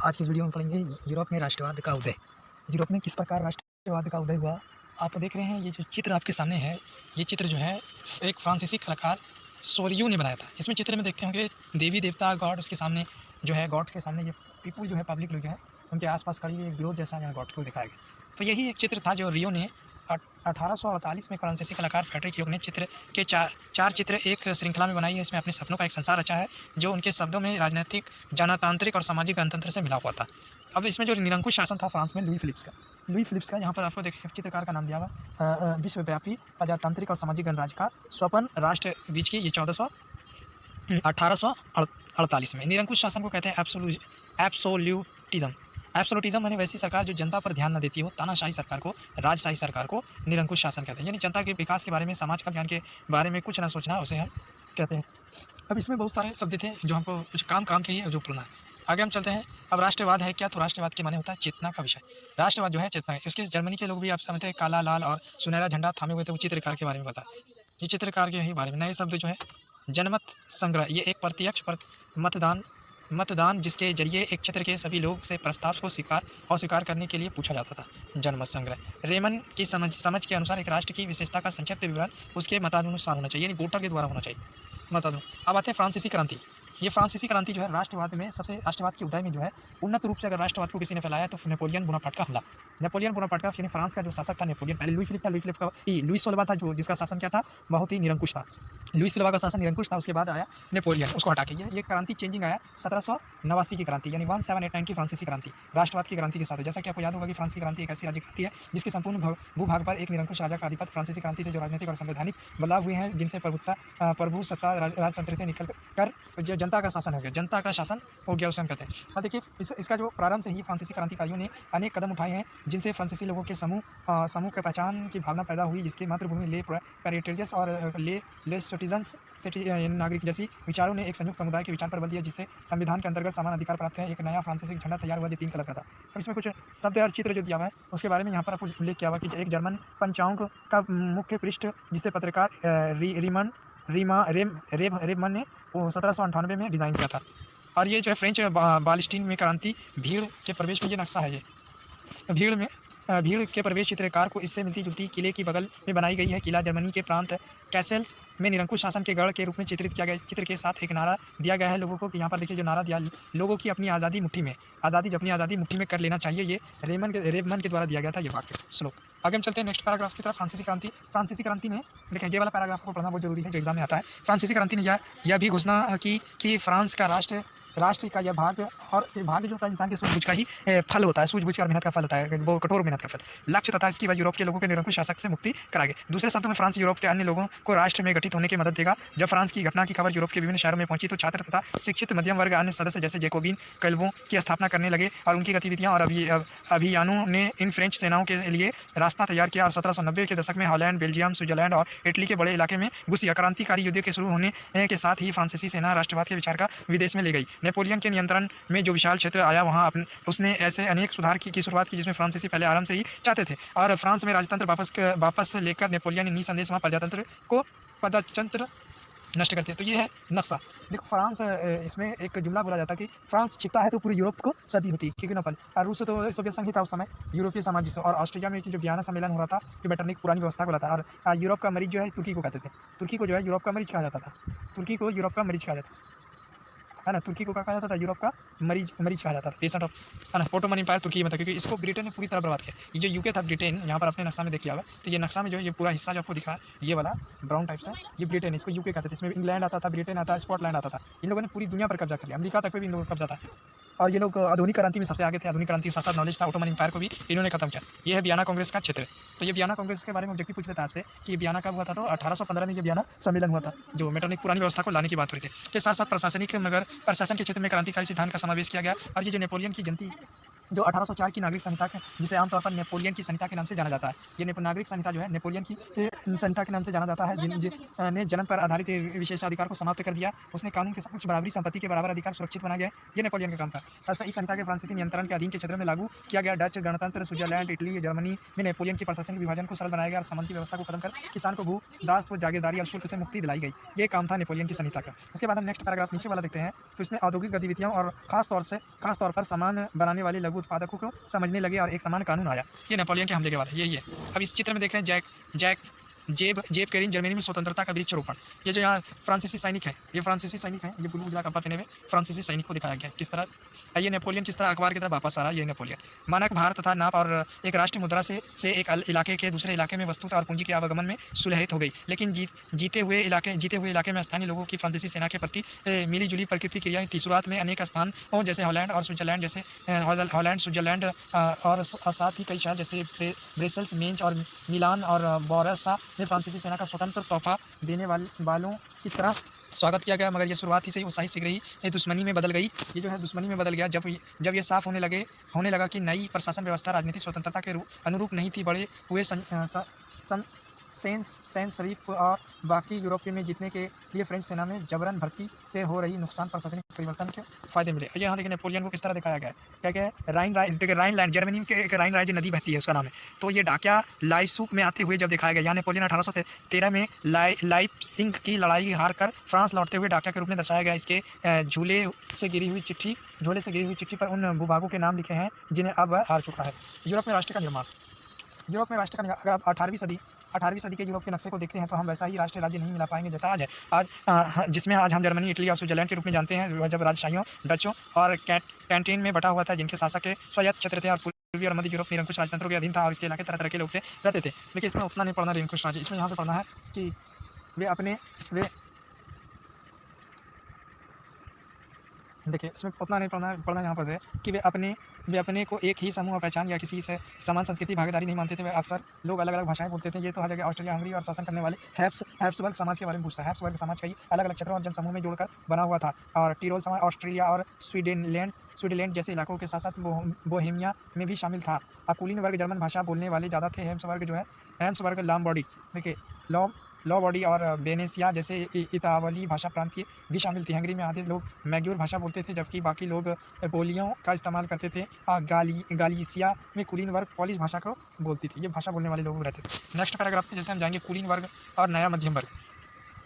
आज की इस वीडियो में पढ़ेंगे यूरोप में राष्ट्रवाद का उदय। यूरोप में किस प्रकार राष्ट्रवाद का उदय हुआ। आप देख रहे हैं ये जो चित्र आपके सामने है, ये चित्र जो है एक फ्रांसीसी कलाकार सोरियो ने बनाया था। इसमें चित्र में देखते होंगे देवी देवता गॉड उसके सामने जो है, गॉड्स के सामने ये पीपुल जो है, पब्लिक लोग जो है उनके आसपास खड़ी हुई एक विरोध जैसा यहाँ गॉड को दिखाया गया। तो यही एक चित्र था जो रियो ने 1848 में फ्रांसीसी कलाकार फ्रेडरिक योग ने चित्र के चार चित्र एक श्रृंखला में बनाई है। इसमें अपने सपनों का एक संसार रचा है जो उनके शब्दों में राजनीतिक, जनतांत्रिक और सामाजिक गणतंत्र से मिला हुआ था। अब इसमें जो निरंकुश शासन था फ्रांस में लुई फिलिप्स का यहाँ पर आपको देखिए चित्रकार का नाम दिया हुआ, विश्वव्यापी प्रजातांत्रिक और सामाजिक गणराज्य का स्वपन राष्ट्र बीच की ये 1848 में। निरंकुश शासन को कहते हैं एब्सोल्यूटिज्म। एब्सोल्यूटिज्म यानी वैसी सरकार जो जनता पर ध्यान न देती हो, तानाशाही सरकार को, राजशाही सरकार को निरंकुश शासन कहते हैं। यानी जनता के विकास के बारे में, समाज कल्याण के बारे में कुछ ना सोचना, उसे हम कहते हैं। अब इसमें बहुत सारे शब्द थे जो हमको कुछ काम के ही जो पढ़ना है। आगे हम चलते हैं। अब राष्ट्रवाद है क्या? तो राष्ट्रवाद के माने होता है चेतना का विषय। राष्ट्रवाद जो है चेतना है। उसके जर्मनी के लोग भी आप समझते हैं काला, लाल और सुनहरा झंडा थामे हुए थे। वो चित्रकार के बारे में बता, ये चित्रकार के ही बारे में। नए शब्द जो है जनमत संग्रह, ये एक प्रत्यक्ष मतदान जिसके जरिए एक क्षेत्र के सभी लोग से प्रस्ताव को स्वीकार करने के लिए पूछा जाता था। जनमत संग्रह रेमन की समझ के अनुसार एक राष्ट्र की विशेषता का संक्षिप्त विवरण उसके मतानुसार होना चाहिए, यानी वोटर के द्वारा होना चाहिए। अब आते हैं फ्रांसीसी क्रांति। ये फ्रांसीसी क्रांति जो है राष्ट्रवाद में सबसे, राष्ट्रवाद के उदय में जो है उन्नत रूप से अगर राष्ट्रवाद को किसी ने फैलाया तो नेपोलियन बोनापार्ट का हमला। नेपोलियन बोनापार्ट यानी फ्रांस का जो शासक था नेपोलियन, पहले लुई फिलिप था, लुईस 16वां था जो जिसका शासन क्या था, बहुत ही निरंकुश था। लुईस 16वां का शासन निरंकुश था। उसके बाद आया नेपोलियन, उसको हटा के ये क्रांति चेंजिंग आया 1789 की क्रांति, यानी 1789 की फ्रांसीसी क्रांति राष्ट्रवाद की क्रांति के साथ। जैसा कि आपको याद होगा कि फ्रांस की क्रांति एक ऐसी राज्य क्रांति है जिसके संपूर्ण भूभाग पर एक निरंकुश राजा का आधिपत्य। फ्रांसीसी क्रांति से जो राजनीतिक और संवैधानिक बदलाव हुए हैं, जिनसे प्रभु सत्ता राजतंत्र से निकल कर जो जनता का शासन हो गया, जनता का शासन हो गया, उसे हम कहते हैं। अब देखिए इसका जो प्रारंभ से ही फ्रांसीसी क्रांतिकारियों ने अनेक कदम उठाए हैं जिनसे फ्रांसीसी लोगों के समूह के पहचान की भावना पैदा हुई, जिसकी मातृभूमि ले पैट्रियट्स और ले सिटीजन्स नागरिक जैसी विचारों ने एक संयुक्त समुदाय के विचार पर बल दिया, जिससे संविधान के अंतर्गत समान अधिकार प्राप्त है। एक नया फ्रांसीसी झंडा तैयार हुआ जो 3 कलर का था। अब इसमें कुछ शब्द और चित्र जो दिया हुआ है उसके बारे में यहाँ पर आपको उल्लेख किया हुआ कि एक जर्मन पंचांग का मुख्य पृष्ठ जिसे पत्रकार रेमन ने 1798 में डिज़ाइन किया था। और ये जो है फ्रेंच बालिस्टीन में क्रांति भीड़ के प्रवेश में ये नक्शा है। ये भीड़ के प्रवेश चित्रकार को इससे मिलती जुलती किले की बगल में बनाई गई है। किला जर्मनी के प्रांत कैसेल्स में निरंकुश शासन के गढ़ के रूप में चित्रित किया गया। इस चित्र के साथ एक नारा दिया गया है लोगों को कि यहाँ पर देखिए जो नारा दिया, लोगों की अपनी आज़ादी मुट्ठी में, अपनी आज़ादी मुट्ठी में कर लेना चाहिए। ये रेमन के द्वारा दिया गया था ये वाक्य श्लोक। आगे हम चलते हैं नेक्स्ट पैराग्राफ की तरफ। फ्रांसीसी क्रांति में देखिए ये वाला पैराग्राफ को पढ़ना बहुत जरूरी है जो एग्जाम में आता है। फ्रांसीसी क्रांति ने यह भी घोषणा की कि फ्रांस का राष्ट्र का यह भाग, और ये भाग जो होता है इंसान के सूझबूझ का ही फल होता है, सूझबूझ का मेहनत का फल होता है, वो कठोर मेहनत का फल, लक्ष्य तथा इसकी वह यूरोप के लोगों के निरंकुश शासक से मुक्ति कराएगी। दूसरे शब्दों में फ्रांस यूरोप के अन्य लोगों को राष्ट्र में गठित होने की मदद देगा। जब फ्रांस की घटना की खबर यूरोप के विभिन्न शहरों में पहुंची तो छात्र तथा शिक्षित मध्यम वर्ग अन्य सदस्य जैसे जैकोबिन क्लबों की स्थापना करने लगे और उनकी गतिविधियां और अभियानों ने इन फ्रेंच सेनाओं के लिए रास्ता तैयार किया। और 1790 के दशक में हॉलैंड, बेल्जियम, स्विट्जरलैंड और इटली के बड़े इलाके में घुस गया। क्रांतिकारी युद्ध के शुरू होने के साथ ही फ्रांसीसी सेना राष्ट्रवाद के विचार का विदेश में ले गई। नेपोलियन के नियंत्रण में जो विशाल क्षेत्र आया वहां उसने ऐसे अनेक सुधार की शुरुआत की जिसमें फ्रांसीसी पहले आरंभ से ही चाहते थे। और फ्रांस में राजतंत्र वापस लेकर नेपोलियन ने निसंदेह वहां प्रजातंत्र नष्ट करते। तो ये है नक्शा। देखो फ्रांस, इसमें एक जुमला बोला जाता है कि फ्रांस छिपता है तो पूरी यूरोप को सदी होती, क्योंकि नपल और रूस तो सोवियत संघ ही था उस समय, यूरोपीय साम्राज्य से। और ऑस्ट्रिया में जो वियना सम्मेलन हो रहा था जो मेटरनिक पुरानी व्यवस्था को लाता। और यूरोप का मरीज जो है तुर्की को कहते थे। तुर्की को जो है यूरोप का मरीज कहा जाता था। तुर्की को यूरोप का मरीज कहा जाता है ना। तुर्की को क्या कहा जाता था? यूरोप का मरीज कहा जाता था, पेशेंट ऑफ, है ना। ओटोमन एम्पायर तुर्की में था क्योंकि इसको ब्रिटेन ने पूरी तरह बर्बाद किया। ये जो यूके था ब्रिटेन, यहाँ पर अपने नक्शा में देख लिया होगा। तो ये नक्शा में जो है ये पूरा हिस्सा जो आपको दिखा है ये वाला ब्राउन टाइप से, ये ब्रिटेन, इसको यूके कहते थे। इसमें इंग्लैंड आता था, ब्रिटेन आता, स्कॉटलैंड आता था। इन लोगों ने पूरी दुनिया पर कब्जा कर लिया। अमेरिका तक पे भी इन लोगों का कब्जा था। और ये लोग आधुनिक क्रांति में सबसे आगे थे। आधुनिक क्रांति के साथ साथ नॉलेज था। ओटोमन एम्पायर को भी इन्होंने खत्म किया। ये है वियना कांग्रेस का क्षेत्र। तो ये वियना कांग्रेस के बारे में ऑब्जेक्टिव पूछ लेता है आपसे कि वियना कब हुआ था? तो 1815 में ये वियना सम्मेलन हुआ था जो मेटरनिक पुरानी व्यवस्था को लाने की बात हो रही थी। के साथ साथ प्रशासन के क्षेत्र में क्रांतिकारी सिद्धांत का समावेश किया गया। और ये जो नेपोलियन की जो 1804 की नागरिक संहिता है, जिसे आमतौर पर नेपोलियन की संहिता के नाम से जाना जाता है। ये नागरिक संहिता जो है नेपोलियन की संहिता के नाम से जाना जाता है, ने जन्म पर आधारित विशेषाधिकार को समाप्त कर दिया। उसने कानून के समक्ष बराबरी, संपत्ति के बराबर अधिकार सुरक्षित बना गया। ये नेपोलियन का काम था। ऐसा इस संहिता के फ्रांसीसी नियंत्रण के अधीन के क्षेत्र में लागू किया गया। डच गणतंत्र, स्विट्जरलैंड, इटली, जर्मनी में नेपोलियन की प्रशासनिक विभाजन को सरल बनाया गया और सामंती व्यवस्था को खत्म कर किसान को भू दास, जागीरदारी और शुल्क से मुक्ति दिलाई गई। ये काम था नेपोलियन की संहिता का। उसके बाद हम नेक्स्ट पैराग्राफ नीचे वाला देखते हैं। तो इसने औद्योगिक गतिविधियों और खास तौर पर सामान बनाने वाले लघु उत्पादकों को समझने लगे और एक समान कानून आया। ये नेपोलियन के हमले के बाद है। यही है। अब इस चित्र में देख रहे हैं जेब कैरिन जर्मनी में स्वतंत्रता का वृक्षारोपण। ये जो यहाँ फ्रांसीसी सैनिक है, ये फ्रांसीसी सैनिक है, ये ब्लू उजला कपड़ा पहने हुए फ्रांसीसी सैनिक को दिखाया गया है। किस तरह ये नेपोलियन किस तरह अखबार की तरह वापस आ रहा है। ये नेपोलियन मानक भार तथा नाप और एक राष्ट्रीय मुद्रा से एक इलाके के दूसरे इलाके में वस्तु और पूंजी के आवागमन में सुलहित हो गई। लेकिन जीते हुए इलाके में स्थानीय लोगों की फ्रांसीसी सेना के प्रति मिलीजुली प्रतिक्रियाएं थी। शुरुआत में अनेक स्थानों जैसे हॉलैंड और स्विट्जरलैंड और साथ ही कई शहर जैसे ब्रसेल्स, मेंच और मिलान और बोरसा में फ्रांसीसी सेना का स्वतंत्र तोहफा देने वालों की तरह स्वागत किया गया। मगर यह शुरुआत ही से ही उत्साही शीघ्र ही ये दुश्मनी में बदल गई। ये जो है दुश्मनी में बदल गया जब ये साफ होने लगा कि नई प्रशासन व्यवस्था राजनीतिक स्वतंत्रता के अनुरूप नहीं थी। बड़े हुए सेंट शरीफ और बाकी यूरोपियों में जीतने के लिए फ्रेंच सेना में जबरन भर्ती से हो रही नुकसान प्रशासनिक परिवर्तन के फायदे मिले। यहाँ देखिए नेपोलियन को किस तरह दिखाया गया है। क्या क्या है, राइन जर्मनी में एक राइन राइज नदी बहती है, उसका नाम है। तो ये डाकिया लाइसूक में आते हुए जब दिखाया गया। यहाँ नेपोलियन 1813 में लाइप्सिग की लड़ाई हार कर फ्रांस लौटते हुए डाकिया के रूप में दर्शाया गया। इसके झोले से गिरी हुई चिट्ठी पर उन भूभागों के नाम लिखे हैं जिन्हें अब हार चुका है। यूरोप में राष्ट्र का निर्माण। अगर आप 18वीं सदी के यूरोप के नक्शे को देखते हैं तो हम वैसा ही राष्ट्रीय राज्य नहीं मिला पाएंगे जैसा आज है। जिसमें आज हम जर्मनी, इटली और स्विट्जरलैंड के रूप में जानते हैं, जब राजशाहियों, डचों और कैंटीन में बटा हुआ था, जिनके शासक के स्वायत्त क्षेत्र थे और पूर्वी और मध्य यूरोप निरंकुश राजतंत्रों के अधीन था और इसके इलाके तरह तरह के लोग रहते थे। लेकिन इसमें उतना नहीं पढ़ना निरंकुश राज्य। इसमें यहाँ से पढ़ना है कि देखिए इसमें उतना नहीं पढ़ना यहाँ पर है कि वे अपने को एक ही समूह पहचान या किसी से समान संस्कृति भागीदारी नहीं मानते थे। वे अक्सर लोग अलग अलग भाषाएं बोलते थे। ये तो हर जगह ऑस्ट्रिया, हंगरी और शासन करने वाले हैब्सबर्ग समाज के बारे में पूछता है। हैब्सबर्ग समाज कई अलग अलग क्षेत्रों और जनसमूह में जोड़कर बना हुआ था और टिरोल समाज ऑस्ट्रेलिया और स्वीडनलैंड जैसे इलाकों के साथ साथ बोहेमिया में भी शामिल था। अकुलीन वर्ग जर्मन भाषा बोलने वाले ज़्यादा थे। हैब्सबर्ग लामबॉडी, देखिए लॉबॉडी और वेनेसिया जैसे इतावली भाषा प्रांतीय भी शामिल थी। हंगरी में आधे लोग मैग्योर भाषा बोलते थे जबकि बाकी लोग बोलियों का इस्तेमाल करते थे। गालिसिया में कुलीन वर्ग पोलिश भाषा को बोलती थी। ये भाषा बोलने वाले लोग रहते थे। नेक्स्ट पैराग्राफ में जैसे हम जाएंगे कुलीन वर्ग और नया मध्यम वर्ग।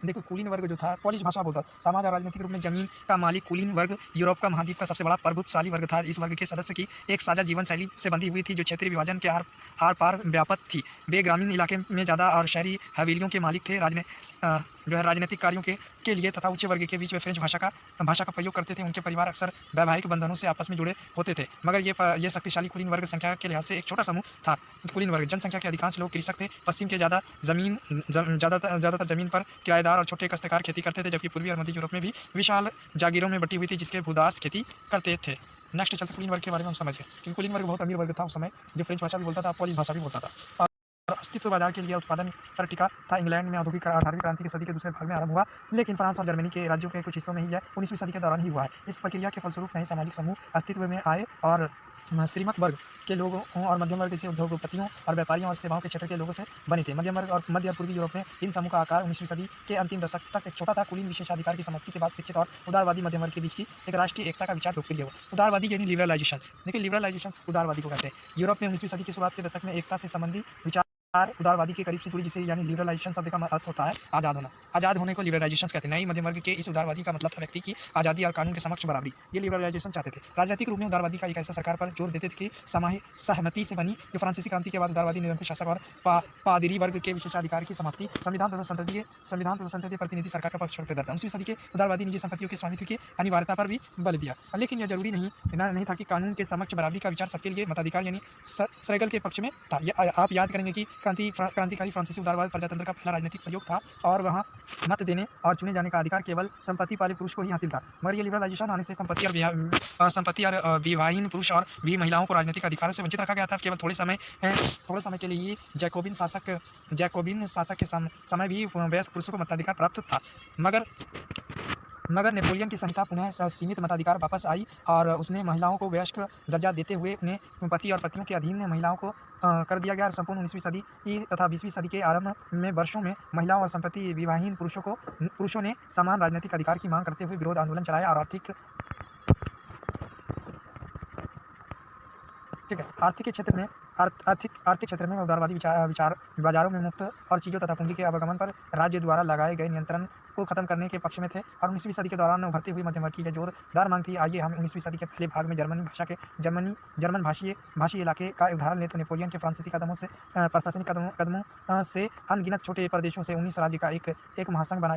देखो कुलीन वर्ग जो था पोलिश भाषा बोलता था। समाज और राजनीतिक रूप में जमीन का मालिक कुलीन वर्ग यूरोप का महाद्वीप का सबसे बड़ा प्रभुत्वशाली वर्ग था। इस वर्ग के सदस्य की एक साझा जीवन शैली से बंधी हुई थी जो क्षेत्रीय विभाजन के आर पार व्यापक थी। वे ग्रामीण इलाके में ज़्यादा और शहरी हवेलियों के मालिक थे। जो है राजनीतिक कार्यों के लिए तथा उच्च वर्ग के बीच वे फ्रेंच भाषा का प्रयोग करते थे। उनके परिवार अक्सर वैवाहिक बंधनों से आपस में जुड़े होते थे। मगर ये शक्तिशाली कुलीन वर्ग संख्या के लिहाज से एक छोटा समूह था। कुलीन वर्ग जनसंख्या के अधिकांश लोग कृषक थे। पश्चिम के ज़्यादातर जमीन पर किराएदार और छोटे काश्तकार खेती करते थे, जबकि पूर्वी और मध्य यूरोप में भी विशाल जागीरों में बटी हुई थी जिसके भूदास खेती करते थे। नेक्स्ट चलते कुलीन वर्ग के बारे में हम समझें क्योंकि कुलीन वर्ग बहुत अमीर वर्ग था उस समय, जो फ्रेंच भाषा भी बोलता था, पोलिश भाषा भी बोलता था और अस्तित्व बाजार के लिए उत्पादन पर टिका था। इंग्लैंड में औद्योगिक 18वीं क्रांति की सदी के दूसरे भाग में आरंभ हुआ, लेकिन फ्रांस और जर्मनी के राज्यों के कुछ हिस्सों में ही 19वीं सदी के दौरान ही हुआ है। इस प्रक्रिया के फलस्वरूप नए सामाजिक समूह अस्तित्व में आए और श्रीमंत वर्ग के लोगों और मध्यम वर्ग के उद्योगपतियों और व्यापारियों और सेवाओं के क्षेत्र के लोगों से बने थे। मध्यम वर्ग और मध्य और पूर्वी यूरोप में इन समूह का आकार 19वीं सदी के अंतिम दशक तक छोटा था। कुलीन विशेषाधिकार की समाप्ति के बाद शिक्षित और उदारवादी मध्यम वर्ग के बीच की एक राष्ट्रीय एकता का विचार लोकप्रिय हुआ। उदारवादी यानी लिबरलाइजेशन। देखिए लिबरलाइजेशन उदारवादी को कहते हैं। यूरोप में 19वीं सदी की शुरुआत के दशक में एकता से संबंधी विचार उदारवादी के करीब से जुड़ी, जिसे यानी लिबरलाइजेशन शब्द का अर्थ होता है आज़ाद होना। आज़ाद होने को लिबरलाइजेशन कहते हैं। नई मध्यम वर्ग के इस उदारवादी का मतलब था व्यक्ति की आज़ादी और कानून के समक्ष बराबरी। ये लिबरलाइजेशन चाहते थे। राजनीतिक रूप में उदारवादी का एक ऐसा सरकार पर जोर देते थे कि सहमति से बनी जो फ्रांसीसी क्रांति के बाद उदारवादी निरंकुश शासक और पादरी वर्ग के विशेषाधिकार की समाप्ति, संविधान तथा संसदीय प्रतिनिधि सरकार का पक्ष रखते था। 19वीं सदी के उदारवादी निजी संपत्तियों के स्वामित्व की अनिवार्यता पर भी बल दिया, लेकिन यह जरूरी नहीं था कि कानून के समक्ष बराबरी का विचार सबके लिए मताधिकार यानी सर्कल के पक्ष में था। आप याद करेंगे कि क्रांतिकारी फ्रांसीसी उदारवाद प्रजातंत्र का पहला राजनीतिक प्रयोग था और वहाँ मत देने और चुने जाने का अधिकार केवल संपत्ति वाले पुरुष को ही हासिल था। मगर ये लिबरलाइजेशन आने से संपत्ति और विवाहीन पुरुष और भी महिलाओं को राजनीतिक अधिकारों से वंचित रखा गया था। केवल थोड़े समय के लिए जैकोबिन शासक के समय भी वयस्क पुरुषों को मताधिकार प्राप्त था। मगर मगर नेपोलियन की संहिता पुनः सीमित मताधिकार वापस आई और उसने महिलाओं को वयस्क दर्जा देते हुए उन्हें पति और पत्नियों के अधीन महिलाओं को कर दिया गया। और संपूर्ण 19वीं सदी तथा 20वीं सदी के आरंभ में वर्षों में महिलाओं और संप्रति विवाहहीन पुरुषों ने समान राजनीतिक अधिकार की मांग करते हुए विरोध आंदोलन चलाया और आर्थिक क्षेत्र में उदारवादी विचार बाजारों में मुक्त और चीज़ों तथा पूंजी के आवागमन पर राज्य द्वारा लगाए गए नियंत्रण को खत्म करने के पक्ष में थे। और 19वीं सदी के दौरान उभरती हुई मध्यम वर्ग की जोरदार मांग थी। आइए हम 19वीं सदी के पहले भाग में जर्मन भाषी इलाके का उदाहरण लें तो नेपोलियन के फ्रांसीसी कदमों से प्रशासनिक कदमों से अनगिनत छोटे प्रदेशों से 19 राज्य का एक महासंघ बना।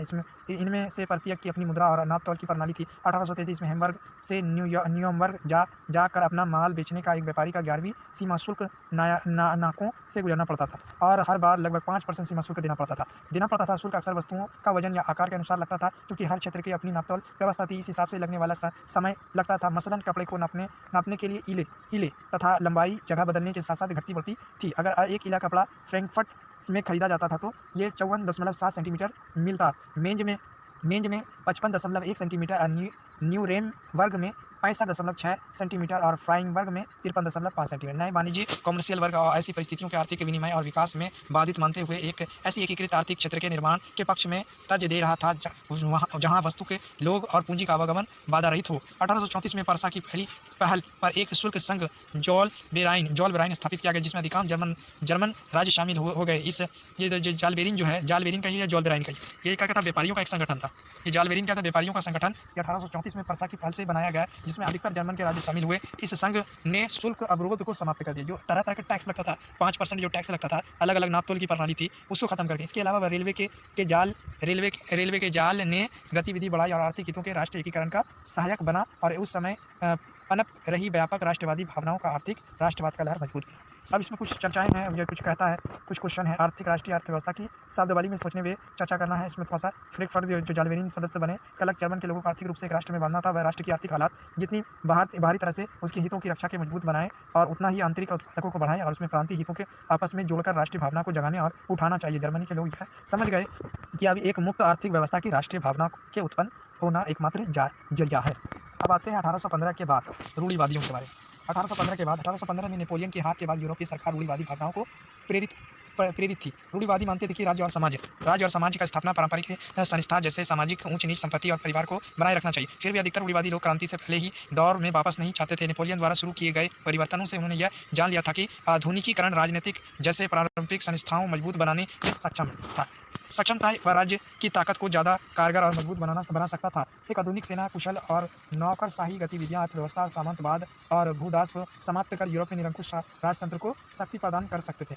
इनमें से प्रत्येक की अपनी मुद्रा और नापतोल की प्रणाली थी। 1833 में हैम्बर्ग से न्यूयॉर्क जाकर अपना माल बेचने का एक व्यापारी का 11वीं सीमा शुल्क नाकों से गुजरना पड़ता था और हर बार लगभग 5% सीमा शुल्क देना पड़ता था। शुल्क अक्सर वस्तुओं का वजन या आकार के अनुसार लगता था, क्योंकि हर क्षेत्र की अपनी नापतोल व्यवस्था थी। इस हिसाब से लगने वाला समय लगता था। मसलन कपड़े को नापने के लिए इले तथा लंबाई जगह बदलने के साथ साथ घटती बढ़ती थी। अगर एक इला कपड़ा फ्रैंकफर्ट में खरीदा जाता था तो ये 54.7 सेंटीमीटर मिलता। मेंज में 55.1 सेंटीमीटर, न्यूरेम वर्ग में 65.6 सेंटीमीटर और फ्राइंग वर्ग में 53.5 सेंटीमीटर। नए वाणिज्य कॉमर्शियल वर्ग और ऐसी परिस्थितियों के आर्थिक विनिमय और विकास में बाधित मानते हुए एक ऐसी एकीकृत आर्थिक क्षेत्र के निर्माण के पक्ष में तर्ज दे रहा था जहां वस्तु के लोग और पूंजी का आवागमन बाधा रहित हो। 1834 में परसा की पहल पर एक शुल्क संघ जॉल बेराइन स्थापित किया गया, जिसमें अधिकांश जर्मन राज्य शामिल हो गए। ये जालबेरिन जो है, जालबेरिन का ही या जॉलबेराइन का ही, ये क्या कहता है, व्यापारियों का एक संगठन था। ये जालबेरिन क्या था, व्यापारियों का संगठन। 1834 में परसा की पहल से बनाया गया, जिसमें अधिकतर जर्मन के राज्य शामिल हुए। इस संघ ने शुल्क अवरोध को समाप्त कर दिया। जो तरह तरह का टैक्स लगता था, 5% जो टैक्स लगता था, अलग अलग नापतोल की प्रणाली थी, उसको खत्म करके। इसके अलावा रेलवे के जाल ने गतिविधि बढ़ाई और आर्थिक हितों के राष्ट्रीय एकीकरण का सहायक बना और उस समय पनप रही व्यापक राष्ट्रवादी भावनाओं का आर्थिक राष्ट्रवाद का लहर मजबूत किया। अब इसमें कुछ चर्चाएं हैं, यह कुछ कहता है, कुछ क्वेश्चन है। राष्ट्रीय अर्थव्यवस्था की शब्दावली में सोचने में चर्चा करना है। इसमें थोड़ा सा फ्रैंकफर्ट जो जालबेरिन सदस्य बने, इसका लक्ष्य जर्मन के लोगों को आर्थिक रूप से एक राष्ट्र में बांधना था। वह राष्ट्र की आर्थिक हालात जितनी बाहरी तरह से उसके हितों की रक्षा के मजबूत बनाए और उतना ही आंतरिक उत्पादकों को बढ़ाएं और उसमें प्रांतीय हितों के आपस में जोड़कर राष्ट्रीय भावना को जगाने और उठाना चाहिए। जर्मनी के लोग यह समझ गए कि अब एक मुक्त आर्थिक व्यवस्था की राष्ट्रीय भावना के उत्पन्न होना एकमात्र जरिया है। अब आते हैं 1815 के बाद रूढ़िवादियों के बारे में। 1815 में नेपोलियन के हाथ के बाद यूरोपीय सरकार रूढ़िवादी भावनाओं को प्रेरित थी। रूढ़िवादी मानते थे कि राज्य और समाज का स्थापना पारंपरिक संस्था जैसे सामाजिक ऊंच नीच संपत्ति और परिवार को बनाए रखना चाहिए। फिर भी अधिकतर रूढ़िवादी लोग क्रांति से पहले ही दौर में वापस नहीं चाहते थे। नेपोलियन द्वारा शुरू किए गए परिवर्तनों से उन्होंने यह जान लिया था कि आधुनिकीकरण राजनीतिक जैसे पारंपरिक संस्थाओं मजबूत बनाने में सक्षम था। वह राज्य की ताकत को ज़्यादा कारगर और मजबूत बना सकता था। एक आधुनिक सेना, कुशल और नौकरशाही गतिविधियां, अर्थव्यवस्था, सामंतवाद और भूदास को समाप्त कर यूरोप में निरंकुश राजतंत्र को शक्ति प्रदान कर सकते थे।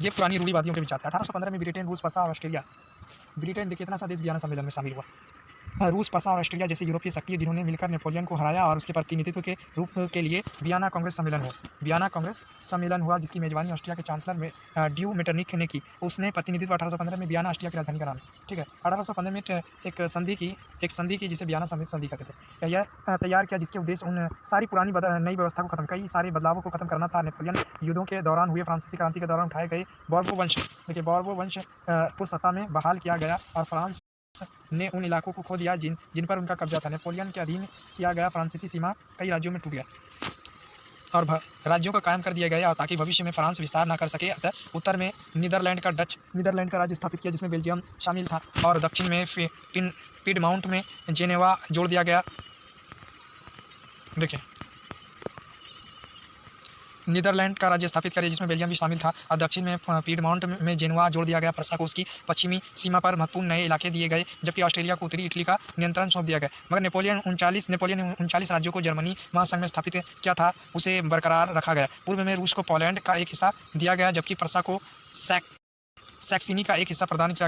ये पुरानी रूढ़िवादियों के विचार थे। 1815 में ब्रिटेन, रूस, पर्सा और ऑस्ट्रेलिया, ब्रिटेन देखिए कितना सा देश वियना सम्मेलन में शामिल हुआ। रूस, पर्सा और ऑस्ट्रेलिया जैसी यूरोपीय शक्ति जिन्होंने मिलकर नेपोलियन को हराया और उसके प्रतिनिधित्व के रूप के लिए वियना कांग्रेस सम्मेलन हुआ, जिसकी मेजबानी ऑस्ट्रिया के चांसलर में ड्यू मेटरनिक ने की। उसने प्रतिनिधित्व 1815 में वियना ऑस्ट्रिया की राजधानी का नाम है, ठीक है। 1815 में एक संधि की जिसे वियना संधि कहते थे, यह तैयार किया, जिसके उद्देश्य उन सारी पुरानी नई व्यवस्था को खत्म, कई सारे बदलावों को खत्म करना था। नेपोलियन युद्धों के दौरान हुए फ्रांसीसी क्रांति के दौरान उठाए गए बोर्बो वंश को सत्ता में बहाल किया गया और फ्रांस ने उन इलाकों को खो दिया जिन पर उनका कब्जा था। नेपोलियन के अधीन किया गया फ्रांसीसी सीमा कई राज्यों में टूट गया और राज्यों को कायम कर दिया गया ताकि भविष्य में फ्रांस विस्तार न कर सके। अतः उत्तर में नीदरलैंड का राज्य स्थापित किया, जिसमें बेल्जियम शामिल था, और दक्षिण में पिडमाउंट में जेनेवा जोड़ दिया गया। देखिए, नीदरलैंड का राज्य स्थापित किया, जिसमें बेल्जियम भी शामिल था, और दक्षिण में पीडमाउंट में जेनेवा जोड़ दिया गया। पर्सा को उसकी पश्चिमी सीमा पर महत्वपूर्ण नए इलाके दिए गए, जबकि ऑस्ट्रेलिया को उत्तरी इटली का नियंत्रण सौंप दिया गया। मगर नेपोलियन 39 राज्यों को जर्मनी महासंघ में स्थापित किया था, उसे बरकरार रखा गया। पूर्व में रूस को पोलैंड का एक हिस्सा दिया गया, जबकि पर्सा को सैक्सनी का एक हिस्सा प्रदान किया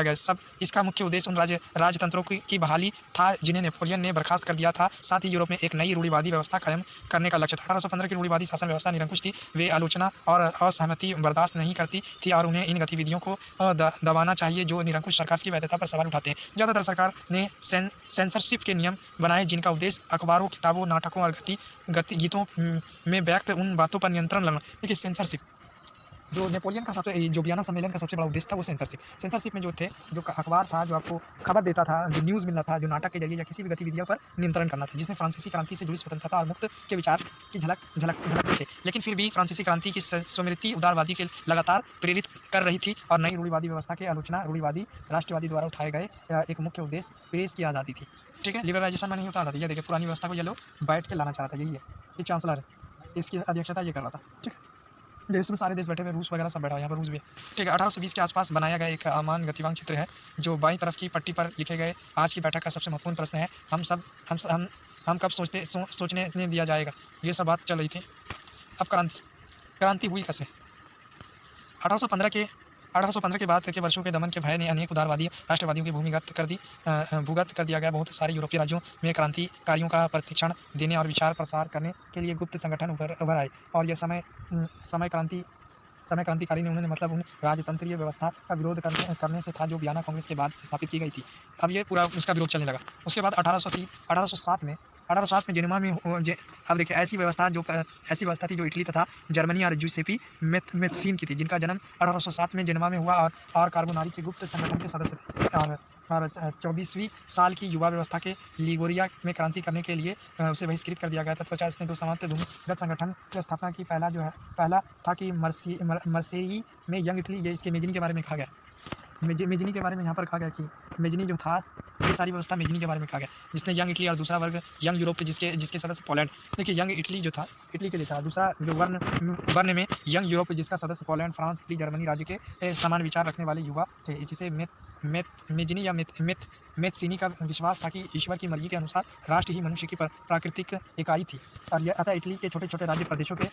गया। सब इसका मुख्य उद्देश्य उन राजतंत्रों की बहाली था जिन्हें नेपोलियन ने बर्खास्त कर दिया था। साथ ही यूरोप में एक नई रूढ़िवादी व्यवस्था कायम करने का लक्ष्य था। 1815 की रूढ़िवादी शासन व्यवस्था निरंकुश थी। वे आलोचना और असहमति बर्दाश्त नहीं करती थी और उन्हें इन गतिविधियों को दबाना चाहिए जो निरंकुश सरकार की वैधता पर सवाल उठाते हैं। ज़्यादातर सरकार ने सेंसरशिप के नियम बनाए, जिनका उद्देश्य अखबारों, किताबों, नाटकों और गीतों में व्यक्त उन बातों पर नियंत्रण लगाना। देखिए, सेंसरशिप जो नेपोलियन का सबसे जो वियना सम्मेलन का सबसे बड़ा उद्देश्य था वो सेंसरशिप में जो थे, जो अखबार था जो आपको खबर देता था, जो न्यूज़ मिलता था, जो नाटक के जरिए या किसी भी गतिविधियों पर नियंत्रण करना था, जिसने फ्रांसीसी क्रांति से जुड़ी स्वतंत्रता और मुक्त के विचार की झलकते थे। लेकिन फिर भी फ्रांसीसी क्रांति की स्मृति उदारवादी के लगातार प्रेरित कर रही थी और नई रूढ़िवादी व्यवस्था की आलोचना रूढ़िवादी राष्ट्रवादी द्वारा उठाए गए एक मुख्य उद्देश्य प्रेस की आज़ादी थी। ठीक है, लिबरलाइजेशन में नहीं होता आज़ादी। ये देखिए पुरानी व्यवस्था को ये लोग बैठ के लाना चाह रहा था, यही है, ये चांसलर है, इसकी अध्यक्षता ये कर रहा था। ठीक है, देश में सारे देश बैठे हुए, रूस वगैरह सब बैठा हुआ, यहाँ पर रूस भी है। ठीक है, 1820 के आसपास बनाया गया एक अमान गतिवान चित्र है जो बाईं तरफ की पट्टी पर लिखे गए आज की बैठक का सबसे महत्वपूर्ण प्रश्न है, हम कब सोचने नहीं दिया जाएगा। ये सब बात चल रही थी। अब क्रांति हुई कैसे? 1815 के बाद के वर्षों के दमन के भय ने अनेक उदारवादी राष्ट्रवादियों की भूगत कर दिया गया। बहुत सारे यूरोपीय राज्यों में क्रांतिकारियों का प्रशिक्षण देने और विचार प्रसार करने के लिए गुप्त संगठन उभर आए और यह समय क्रांतिकारी ने उन्होंने मतलब उन राजतंत्रीय व्यवस्था का विरोध करने से था जो वियना कांग्रेस के बाद से स्थापित की गई थी। अब ये पूरा उसका विरोध चलने लगा। उसके बाद 1807 में जेनेवा में अब देखिए ऐसी व्यवस्था थी जो इटली तथा जर्मनी और जूसेपी मेथसीन की थी, जिनका जन्म 1807 में जेनेवा में हुआ और कार्बोनारी के गुप्त संगठन के सदस्य थे और 24वीं साल की युवा व्यवस्था के लिगोरिया में क्रांति करने के लिए उसे बहिष्कृत कर दिया गया था। तत्पश्चात उसने दो समांतर भूमिगत संगठन की स्थापना की। पहला था कि मर्सेई में यंग इटली, ये इसके मेजनी के बारे में कहा गया। मेजनी के बारे में यहाँ पर कहा गया कि मेजनी जो था, ये सारी व्यवस्था मेजनी के बारे में कहा गया, जिसने यंग इटली और दूसरा वर्ग यंग यूरोप जिसके सदस्य पोलैंड। देखिए यंग इटली जो था इटली के लिए था, दूसरा जो वर्ण में यंग यूरोप जिसका सदस्य पोलैंड, फ्रांस, इटली, जर्मनी राज्य के समान विचार रखने वाले युवा थे। जिसे मेजनी या मेथसीनी का विश्वास था कि ईश्वर की मर्जी के अनुसार राष्ट्र ही मनुष्य की प्राकृतिक इकाई थी और यह अतः इटली के छोटे छोटे राज्य प्रदेशों के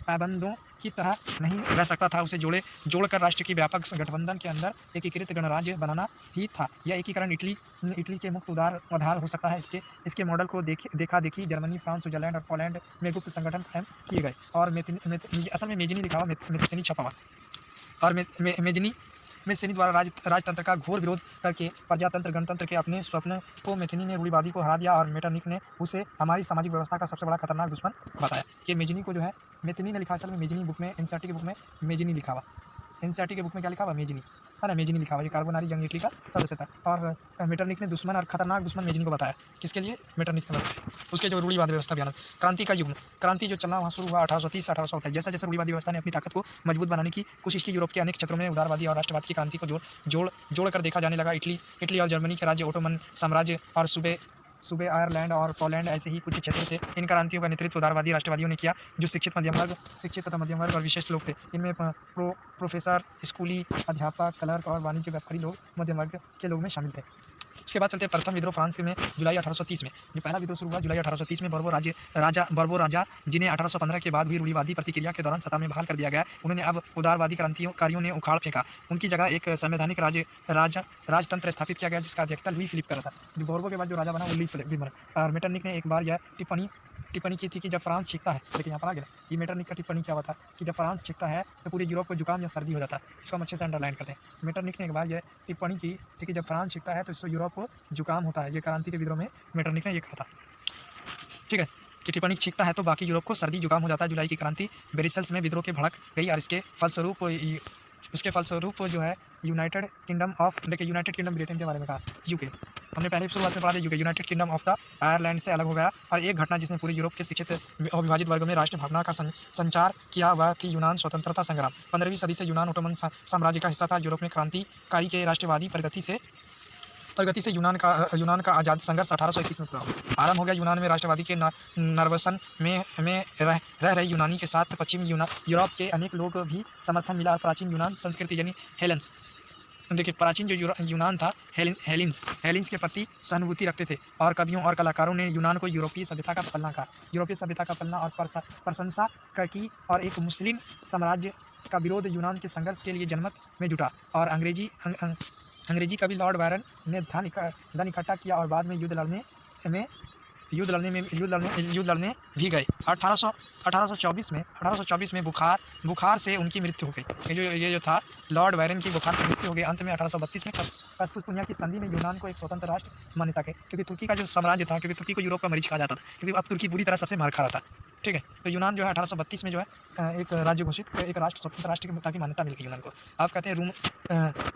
पाबंदों की तरह नहीं रह सकता था। उसे जोड़कर राष्ट्र की व्यापक गठबंधन के अंदर एकीकृत गणराज्य बनाना ही था। यह एकीकरण इटली के मुक्त आधार हो सकता है। इसके मॉडल को देखा देखी जर्मनी, फ्रांस, स्विट्जरलैंड और पोलैंड में गुप्त संगठन कायम किए गए और असल में मेजनी लिखा हुआ, मेथसीनी छपा हुआ और मेथसीनी द्वारा राजतंत्र का घोर विरोध करके प्रजातंत्र गणतंत्र के अपने स्वप्न को मेथनी ने रूढ़िवादी को हरा दिया और मेटरनिक ने उसे हमारी सामाजिक व्यवस्था का सबसे बड़ा खतरनाक दुश्मन बताया। कि मेजनी को जो है मेथनी ने लिखा, असल में मेजनी बुक में एनसीईआरटी की बुक में मेजनी लिखा हुआ, एनसीईआरटी की बुक में क्या लिखा हुआ, मेजनी है ना, मेजनी लिखा हुआ। ये कार्बोनारी यंग इटली का सदस्य था और मेटरनिक ने दुश्मन और खतरनाक दुश्मन मेजनी को बताया। किसके लिए? मेटरनिक ने बताया। उसके जो रूढ़िवादी व्यवस्था बयान, क्रांति का युग, क्रांति जो चलना वहाँ शुरू हुआ 1830-1828। जैसा जैसा रूढ़िवादी व्यवस्था ने अपनी ताकत को मजबूत बनाने की कोशिश की, यूरोप के अनेक क्षेत्रों में उदारवादी और राष्ट्रवाद की क्रांति को जोड़ कर देखा जाने लगा। इटली और जर्मनी के राज्य, ओटोमन साम्राज्य और सूबे आयरलैंड और पोलैंड ऐसे ही कुछ क्षेत्र थे। इन क्रांतियों का नेतृत्व उदारवादी राष्ट्रवादियों ने किया जो शिक्षित तथा मध्यम वर्ग और विशेष लोग थे। इनमें प्रोफेसर, स्कूली अध्यापक, क्लर्क और वाणिज्य व्यापारी लोग मध्यम वर्ग के लोग में शामिल थे। उसके बाद चलते प्रथम विद्रोह फ्रांस में जुलाई 1830 में। जो पहला विद्रोह शुरू हुआ जुलाई 1830 में, बर्बो राजा जिन्हें 1815 के बाद हुई रूढ़िवादी प्रतिक्रिया के दौरान सत्ता में बहाल कर दिया गया, उन्होंने अब उदारवादी क्रांतिकारियों ने उखाड़ फेंका। उनकी जगह एक संवैधानिक राजतंत्र स्थापित किया गया जिसका अध्यक्षता लुई फिलिप कर रहा था। जो बोर्बो के बाद जो राजा बना वो लुई फिलिप बना। और मेटरनिक ने एक बार यह टिप्पणी की थी कि जब फ्रांस छिपता है, देखिए यहाँ पर आ गया, ये मेटरनिक का टिप्पणी क्या हुआ था कि जब फ्रांस छिपता है तो पूरे यूरोप को जुकाम या सर्दी हो जाता है। इसको हम अच्छे से अंडरलाइन करते हैं। मेटरनिक ने एक बार यह टिप्पणी की थी कि जब फ्रांस छिपता है तो इससे यूरोप को जुकाम होता है। ये क्रांति के विद्रोह में मेटरनिक ने ये कहा था। ठीक है, कि टिप्पणी छिपता है तो बाकी यूरोप को सर्दी जुकाम हो जाता है। जुलाई की क्रांति ब्रसेल्स में विद्रोह के भड़क गई और इसके फलस्वरूप जो है यूनाइटेड किंगडम ब्रिटेन के बारे में कहा, यूके हमने पहले शुरुआत में पढ़ा था। United kingdom of the Ireland से अलग हो गया और एक घटना जिसने पूरे यूरोप के शिक्षित और विभाजित वर्गों में राष्ट्र भावना का संचार किया वह थी यूनान स्वतंत्रता संग्राम। 15वीं सदी से यूनान ओटोमन साम्राज्य का हिस्सा था। यूरोप में क्रांतिकारी के राष्ट्रवादी प्रगति से यूनान का आज़ाद संघर्ष 1821 में पूरा आरंभ हो गया। यूनान में राष्ट्रवादी के नरवसन में रह रहे यूनानी के साथ पश्चिमी यूरोप के अनेक लोग भी समर्थन मिला और प्राचीन यूनान संस्कृति यानी हेलेंस, देखिए प्राचीन जो यूनान था हेलेंस के प्रति सहानुभूति रखते थे और कवियों और कलाकारों ने यूनान को यूरोपीय सभ्यता का पलना कहा। यूरोपीय सभ्यता का पलना और प्रशंसा की और एक मुस्लिम साम्राज्य का विरोध यूनान के संघर्ष के लिए जनमत में जुटा और अंग्रेजी कवि लॉर्ड बायरन ने धन इकट्ठा किया और बाद में युद्ध लड़ने भी गए। 1824 में बुखार से उनकी मृत्यु हो गई। ये जो था लॉर्ड बायरन की बुखार से मृत्यु हो गई। अंत में 1832 में कस्तूरबा की संधि में यूनान को एक स्वतंत्र राष्ट्र मान्यता के, क्योंकि तुर्की का जो साम्राज्य था, क्योंकि तुर्की को यूरोप का मरीज कहा जाता था, क्योंकि अब तुर्की बुरी तरह सबसे मार खा रहा था। ठीक है। तो यूनान जो है 1832 में जो है एक राज्य घोषित, एक राष्ट्र, स्वतंत्र राष्ट्र की मान्यता मिल गई यूनान को। आप कहते हैं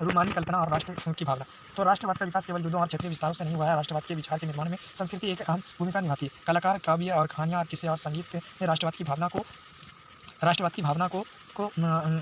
रूमानी कल्पना और राष्ट्र की भावना। तो राष्ट्रवाद का विकास केवल युद्धों और क्षेत्रीय विस्तारों से नहीं हुआ है। राष्ट्रवाद के विचार के निर्माण में संस्कृति एक अहम भूमिका निभाती है। कलाकार, काव्य और कहानियाँ और किस्से और संगीत ने राष्ट्रवाद की भावना को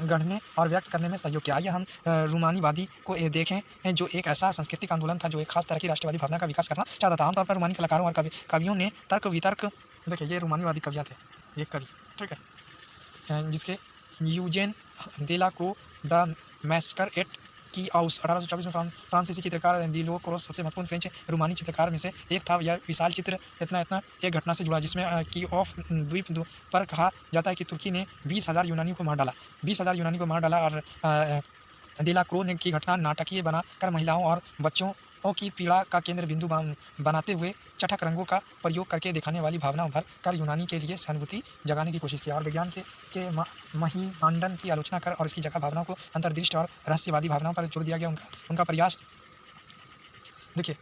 गढ़ने और व्यक्त करने में सहयोग किया। आइए हम रूमानीवादी को देखें, जो एक ऐसा सांस्कृतिक आंदोलन था जो एक खास तरह की राष्ट्रवादी भावना का विकास करना चाहता था। आमतौर पर रूमानी कलाकारों और कवियों ने तर्क वितर्क, देखिए ये रूमानीवादी कवियाँ थे, ये कवि, ठीक है, जिसके यूजेन देला को द मैस्कर एट की आउस 1824 में फ्रांसीसी चित्रकार दिलो क्रोस सबसे महत्वपूर्ण फ्रेंच रूमानी चित्रकार में से एक था। यह विशाल चित्र इतना एक घटना से जुड़ा जिसमें की ऑफ द्वीप पर कहा जाता है कि तुर्की ने 20,000 यूनानियों को मार डाला और दिला क्रो ने की घटना नाटकीय बनाकर महिलाओं और बच्चों की पीड़ा का केंद्र बिंदु बनाते हुए चटक रंगों का प्रयोग करके दिखाने वाली भावना उभर कर यूनानी के लिए सहानुभूति जगाने की कोशिश की और विज्ञान के महिमांडन की आलोचना कर और इसकी जगह भावनाओं को अंतर्दृष्टि और रहस्यवादी भावनाओं पर जोर दिया गया। उनका प्रयास, देखिए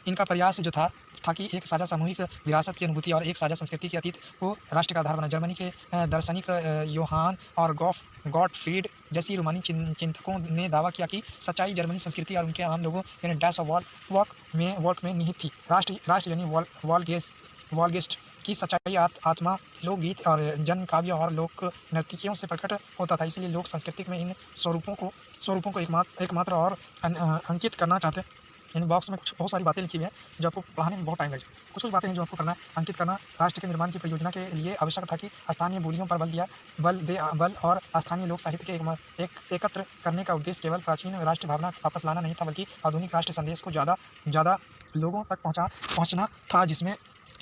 इनका प्रयास जो था कि एक साझा सामूहिक विरासत की अनुभूति और एक साझा संस्कृति के अतीत को राष्ट्र का आधार बना। जर्मनी के दार्शनिक योहान और गॉटफ्रीड जैसी रूमानी चिंतकों ने दावा किया कि सच्चाई जर्मनी संस्कृति और उनके आम लोगों यानी डैश ऑफ वॉल्क में निहित थी। राष्ट्र यानी वॉल्गेस्ट की सच्चाई आत्मा, लोकगीत और जन काव्य और लोक नर्तकियों से प्रकट होता था। इसलिए लोक सांस्कृतिक में इन स्वरूपों को एकमात्र और अंकित करना चाहते। इन बॉक्स में कुछ बहुत सारी बातें लिखी हुई हैं जो आपको पढ़ाने में बहुत टाइम लग जाए। कुछ बातें हैं जो आपको करना है, अंकित करना। राष्ट्र के निर्माण की परियोजना के लिए आवश्यक था कि स्थानीय बोलियों पर बल और स्थानीय लोक साहित्य के एकत्र करने का उद्देश्य केवल प्राचीन राष्ट्र भावना वापस लाना नहीं था, बल्कि आधुनिक राष्ट्र संदेश को ज़्यादा लोगों तक पहुँचना था जिसमें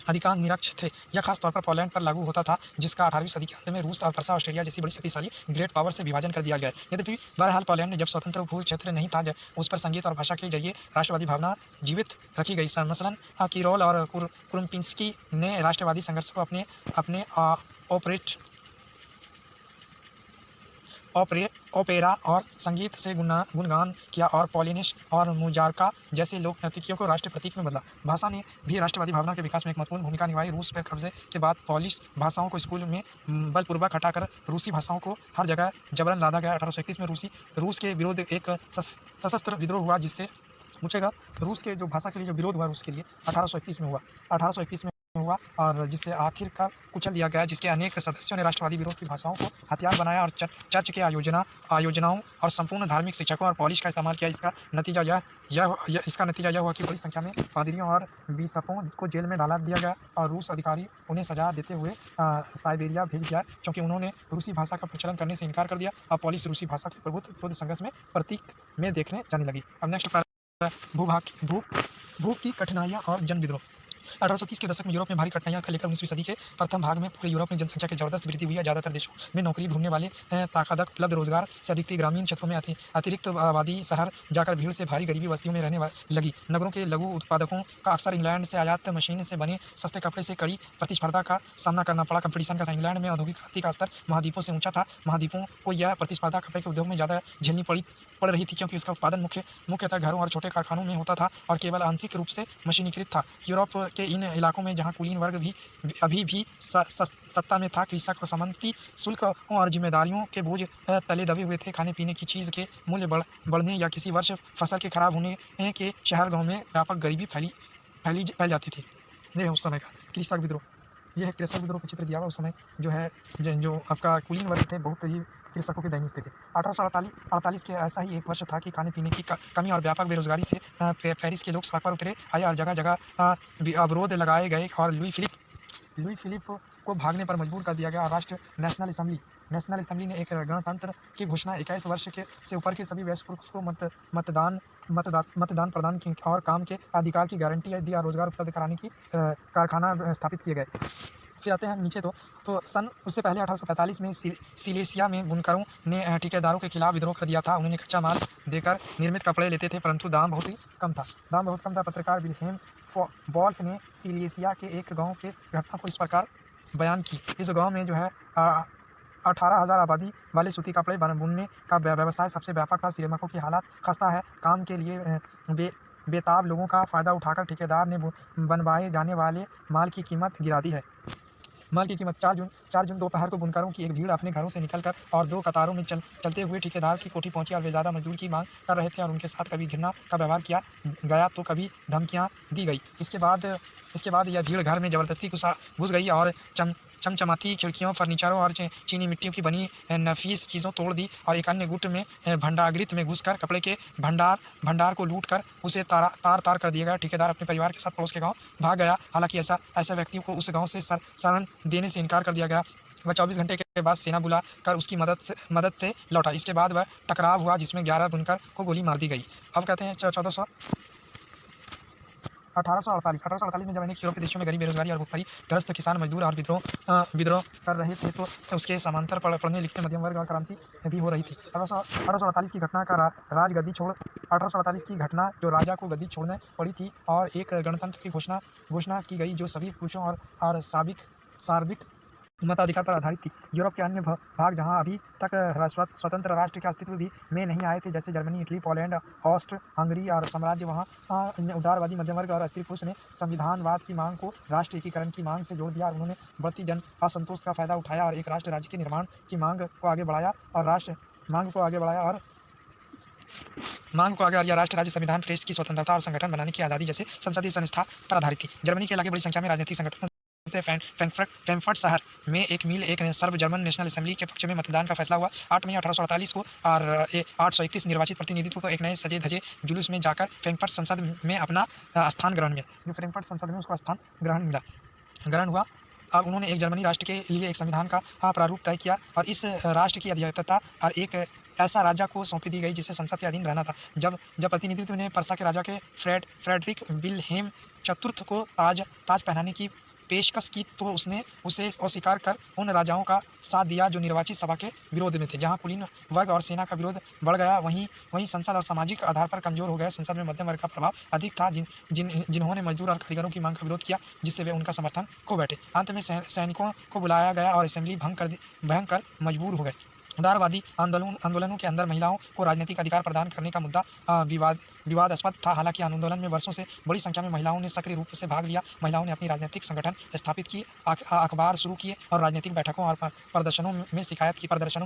अधिकांश निरक्ष थे। यह खास तौर पर पोलैंड पर लागू होता था, जिसका 18वीं सदी के अंत में रूस और पर्सा ऑस्ट्रेलिया जैसी बड़ी शक्तिशाली ग्रेट पावर से विभाजन कर दिया गया। यद्यपि बहरहाल पोलैंड ने जब स्वतंत्र भू क्षेत्र नहीं था, उस पर संगीत और भाषा के जरिए राष्ट्रवादी भावना जीवित रखी गई। मसलन किरोल और कुरुम्पिंस्की ने राष्ट्रवादी संघर्ष को अपने ओपेरा और संगीत से गुणगान किया और पॉलिनिश और मुजारका जैसे लोक नर्तकियों को राष्ट्र प्रतीक में बदला। भाषा ने भी राष्ट्रवादी भावना के विकास में एक महत्वपूर्ण भूमिका निभाई। रूस पर कब्जे के बाद पॉलिश भाषाओं को स्कूल में बलपूर्वक हटाकर रूसी भाषाओं को हर जगह जबरन लादा गया। 1831 में रूस के विरोध एक सशस्त्र विद्रोह हुआ, जिससे पूछेगा रूस के जो भाषा के लिए जो विरोध हुआ रूस के लिए 1831 में हुआ और जिससे आखिरकार कुचल दिया गया, जिसके अनेक सदस्यों ने राष्ट्रवादी विरोध की भाषाओं को हथियार बनाया और चर्च के आयोजनाओं और संपूर्ण धार्मिक शिक्षकों और पॉलिश का इस्तेमाल किया। इसका नतीजा यह हुआ कि बड़ी संख्या में पादरियों और बिशपों को जेल में डाला दिया गया और रूस अधिकारी उन्हें सजा देते हुए साइबेरिया भेज दिया, क्योंकि उन्होंने रूसी भाषा का प्रचलन करने से इनकार कर दिया। और पॉलिश रूसी भाषा के प्रभुत्व संघर्ष में प्रतीक में देखने जाने लगी। अब नेक्स्ट भूख की कठिनाइयाँ और जन विद्रोह। 1830 के दशक में यूरोप में भारी कठिनाइयां का लेकर 19वीं सदी के प्रथम भाग में पूरे यूरोप में जनसंख्या की जबरदस्त वृद्धि हुई है। ज़्यादातर देशों में नौकरी ढूंढने वाले ताकतक उपलब्ध रोजगार से अधिक थी। ग्रामीण क्षेत्रों में अतिरिक्त आबादी शहर जाकर भीड़ से भारी गरीबी बस्तियों में रहने लगी। नगरों के लघु उत्पादकों का अक्सर इंग्लैंड से आयात मशीन से बने सस्ते कपड़े से कड़ी प्रतिस्पर्धा का सामना करना पड़ा। कंपटीशन का इंग्लैंड में औद्योगिक क्रांति का स्तर महाद्वीपों से ऊंचा था। महाद्वीपों को यह प्रतिस्पर्धा कपड़े के उद्योग में ज़्यादा झेलनी पड़ रही थी, क्योंकि उसका उत्पादन मुख्यतः घरों और छोटे कारखानों में होता था और केवल आंशिक रूप से मशीनीकृत था। यूरोप के इन इलाकों में जहां कुलीन वर्ग भी अभी भी सत्ता में था, कृषक और सामंती शुल्क और जिम्मेदारियों के बोझ तले दबे हुए थे। खाने पीने की चीज़ के मूल्य बढ़ने या किसी वर्ष फसल के खराब होने के शहर गाँव में व्यापक गरीबी फैल जाती थी। यह उस समय का कृषक विद्रोह, यह कृषक विद्रोह का चित्र दिया हुआ। उस समय जो है जो आपका कुलीन वर्ग थे बहुत ही कृषकों की दयनीय स्थिति। 1848 के ऐसा ही एक वर्ष था कि खाने पीने की कमी और व्यापक बेरोजगारी से पेरिस के लोग सड़क पर उतरे आए और जगह जगह अवरोध लगाए गए और लुई फिलिप को भागने पर मजबूर कर दिया गया। राष्ट्र नेशनल असेंबली ने एक गणतंत्र की घोषणा 21 वर्ष से ऊपर के सभी वयस्क पुरुष को मतदान प्रदान की और काम के अधिकार की गारंटी दी और रोजगार उपलब्ध कराने की कारखाना स्थापित किए गए। फिर आते हैं नीचे तो सन उससे पहले 1845 में सिलेसिया में बुनकरों ने ठेकेदारों के खिलाफ विद्रोह कर दिया था। उन्होंने कच्चा माल देकर निर्मित कपड़े लेते थे, परंतु दाम बहुत कम था। पत्रकार विल्हेम वॉल्फ ने सिलेसिया के एक गांव के घटना को इस प्रकार बयान की। इस गांव में जो है 18,000 आबादी वाले सूती कपड़े बुनने का व्यवसाय सबसे व्यापक था। श्रमिकों की हालत खस्ता है। काम के लिए बेताब लोगों का फ़ायदा उठाकर ठेकेदार ने बनवाए जाने वाले माल की कीमत गिरा दी है। माल की कीमत 4 जून दोपहर को बुनकरों की एक भीड़ अपने घरों से निकलकर और 2 कतारों में चलते हुए ठेकेदार की कोठी पहुंची और वे ज़्यादा मजदूर की मांग कर रहे थे और उनके साथ कभी घृणा का व्यवहार किया गया तो कभी धमकियां दी गई। इसके बाद यह भीड़ घर में ज़बरदस्ती घुस गई और चमचमाती खिड़कियों, फर्नीचरों और चीनी मिट्टियों की बनी नफीस चीज़ों तोड़ दी और एक अन्य गुट में भंडारगृह में घुसकर कपड़े के भंडार को लूट कर उसे तार कर दिया गया। ठेकेदार अपने परिवार के साथ पड़ोस के गांव भाग गया। हालांकि ऐसे व्यक्तियों को उस गांव से शरण देने से इनकार कर दिया गया। वह 24 घंटे के बाद सेना बुला कर उसकी मदद से लौटा। इसके बाद वह टकराव हुआ जिसमें 11 बुनकर को गोली मार दी गई। अब कहते हैं 1848 में जब अनेक यूरोपीय देशों में गरीब, बेरोजगारी और भूखमरी ग्रस्त किसान, मजदूर और विद्रोह कर रहे थे तो उसके समांतर पढ़ने लिखने मध्यम वर्ग और क्रांति भी हो रही थी। 1848 की घटना का राजगद्दी छोड़ 1848 की घटना जो राजा को गद्दी छोड़ने पड़ी थी और एक गणतंत्र की घोषणा की गई जो सभी पुरुषों और सार्विक मताधिकार पर आधारित थी। यूरोप के अन्य भाग जहां अभी तक स्वतंत्र राष्ट्र के अस्तित्व भी में नहीं आए थे, जैसे जर्मनी, इटली, पोलैंड, ऑस्ट्र हंगरी और साम्राज्य, वहां उदारवादी मध्यम वर्ग और स्त्री पुरुष ने संविधानवाद की मांग को राष्ट्र एकीकरण की मांग से जोड़ दिया और उन्होंने बढ़ती जन असंतोष का फायदा उठाया और एक राष्ट्र राज्य के निर्माण की मांग को आगे बढ़ाया और यह राष्ट्र राज्य संविधान, प्रेस की स्वतंत्रता और संगठन बनाने की आज़ादी जैसे संसदीय संस्था पर आधारित थी। जर्मनी के इलाके बड़ी संख्या में राजनीतिक संगठन से फ्रैंकफर्ट शहर में एक सर्व जर्मन नेशनल असेंबली के पक्ष में मतदान का फैसला हुआ। 8 मई 1848 को और 831 निर्वाचित प्रतिनिधित्व को एक नए सजे धजे जुलूस में जाकर फ्रैंकफर्ट संसद में अपना स्थान ग्रहण किया। जो फ्रैंकफर्ट संसद में उसको स्थान ग्रहण हुआ। अब उन्होंने एक जर्मनी राष्ट्र के लिए एक संविधान का प्रारूप तय किया और इस राष्ट्र की अध्यक्षता और एक ऐसा राजा को सौंपी दी गई जिसे संसद के अधीन रहना था। जब प्रतिनिधित्व ने पर्सा के राजा के फ्रेडरिक विल्हेम चतुर्थ को ताज पहनाने की पेशकश की तो उसने उसे अस्वीकार कर उन राजाओं का साथ दिया जो निर्वाचित सभा के विरोध में थे। जहां कुलीन वर्ग और सेना का विरोध बढ़ गया, वहीं संसद और सामाजिक आधार पर कमजोर हो गए। संसद में मध्यम वर्ग का प्रभाव अधिक था, जिन्होंने मजदूर और कारीगरों की मांग का विरोध किया, जिससे वे उनका समर्थन खो बैठे। अंत में सैनिकों को बुलाया गया और असेंबली भंग कर मजबूर हो गए। उदारवादी आंदोलनों के अंदर महिलाओं को राजनीतिक अधिकार प्रदान करने का मुद्दा विवादास्पद था। हालांकि आंदोलन में वर्षों से बड़ी संख्या में महिलाओं ने सक्रिय रूप से भाग लिया। महिलाओं ने अपनी राजनीतिक संगठन स्थापित किए, अखबार शुरू किए और राजनीतिक बैठकों और प्रदर्शनों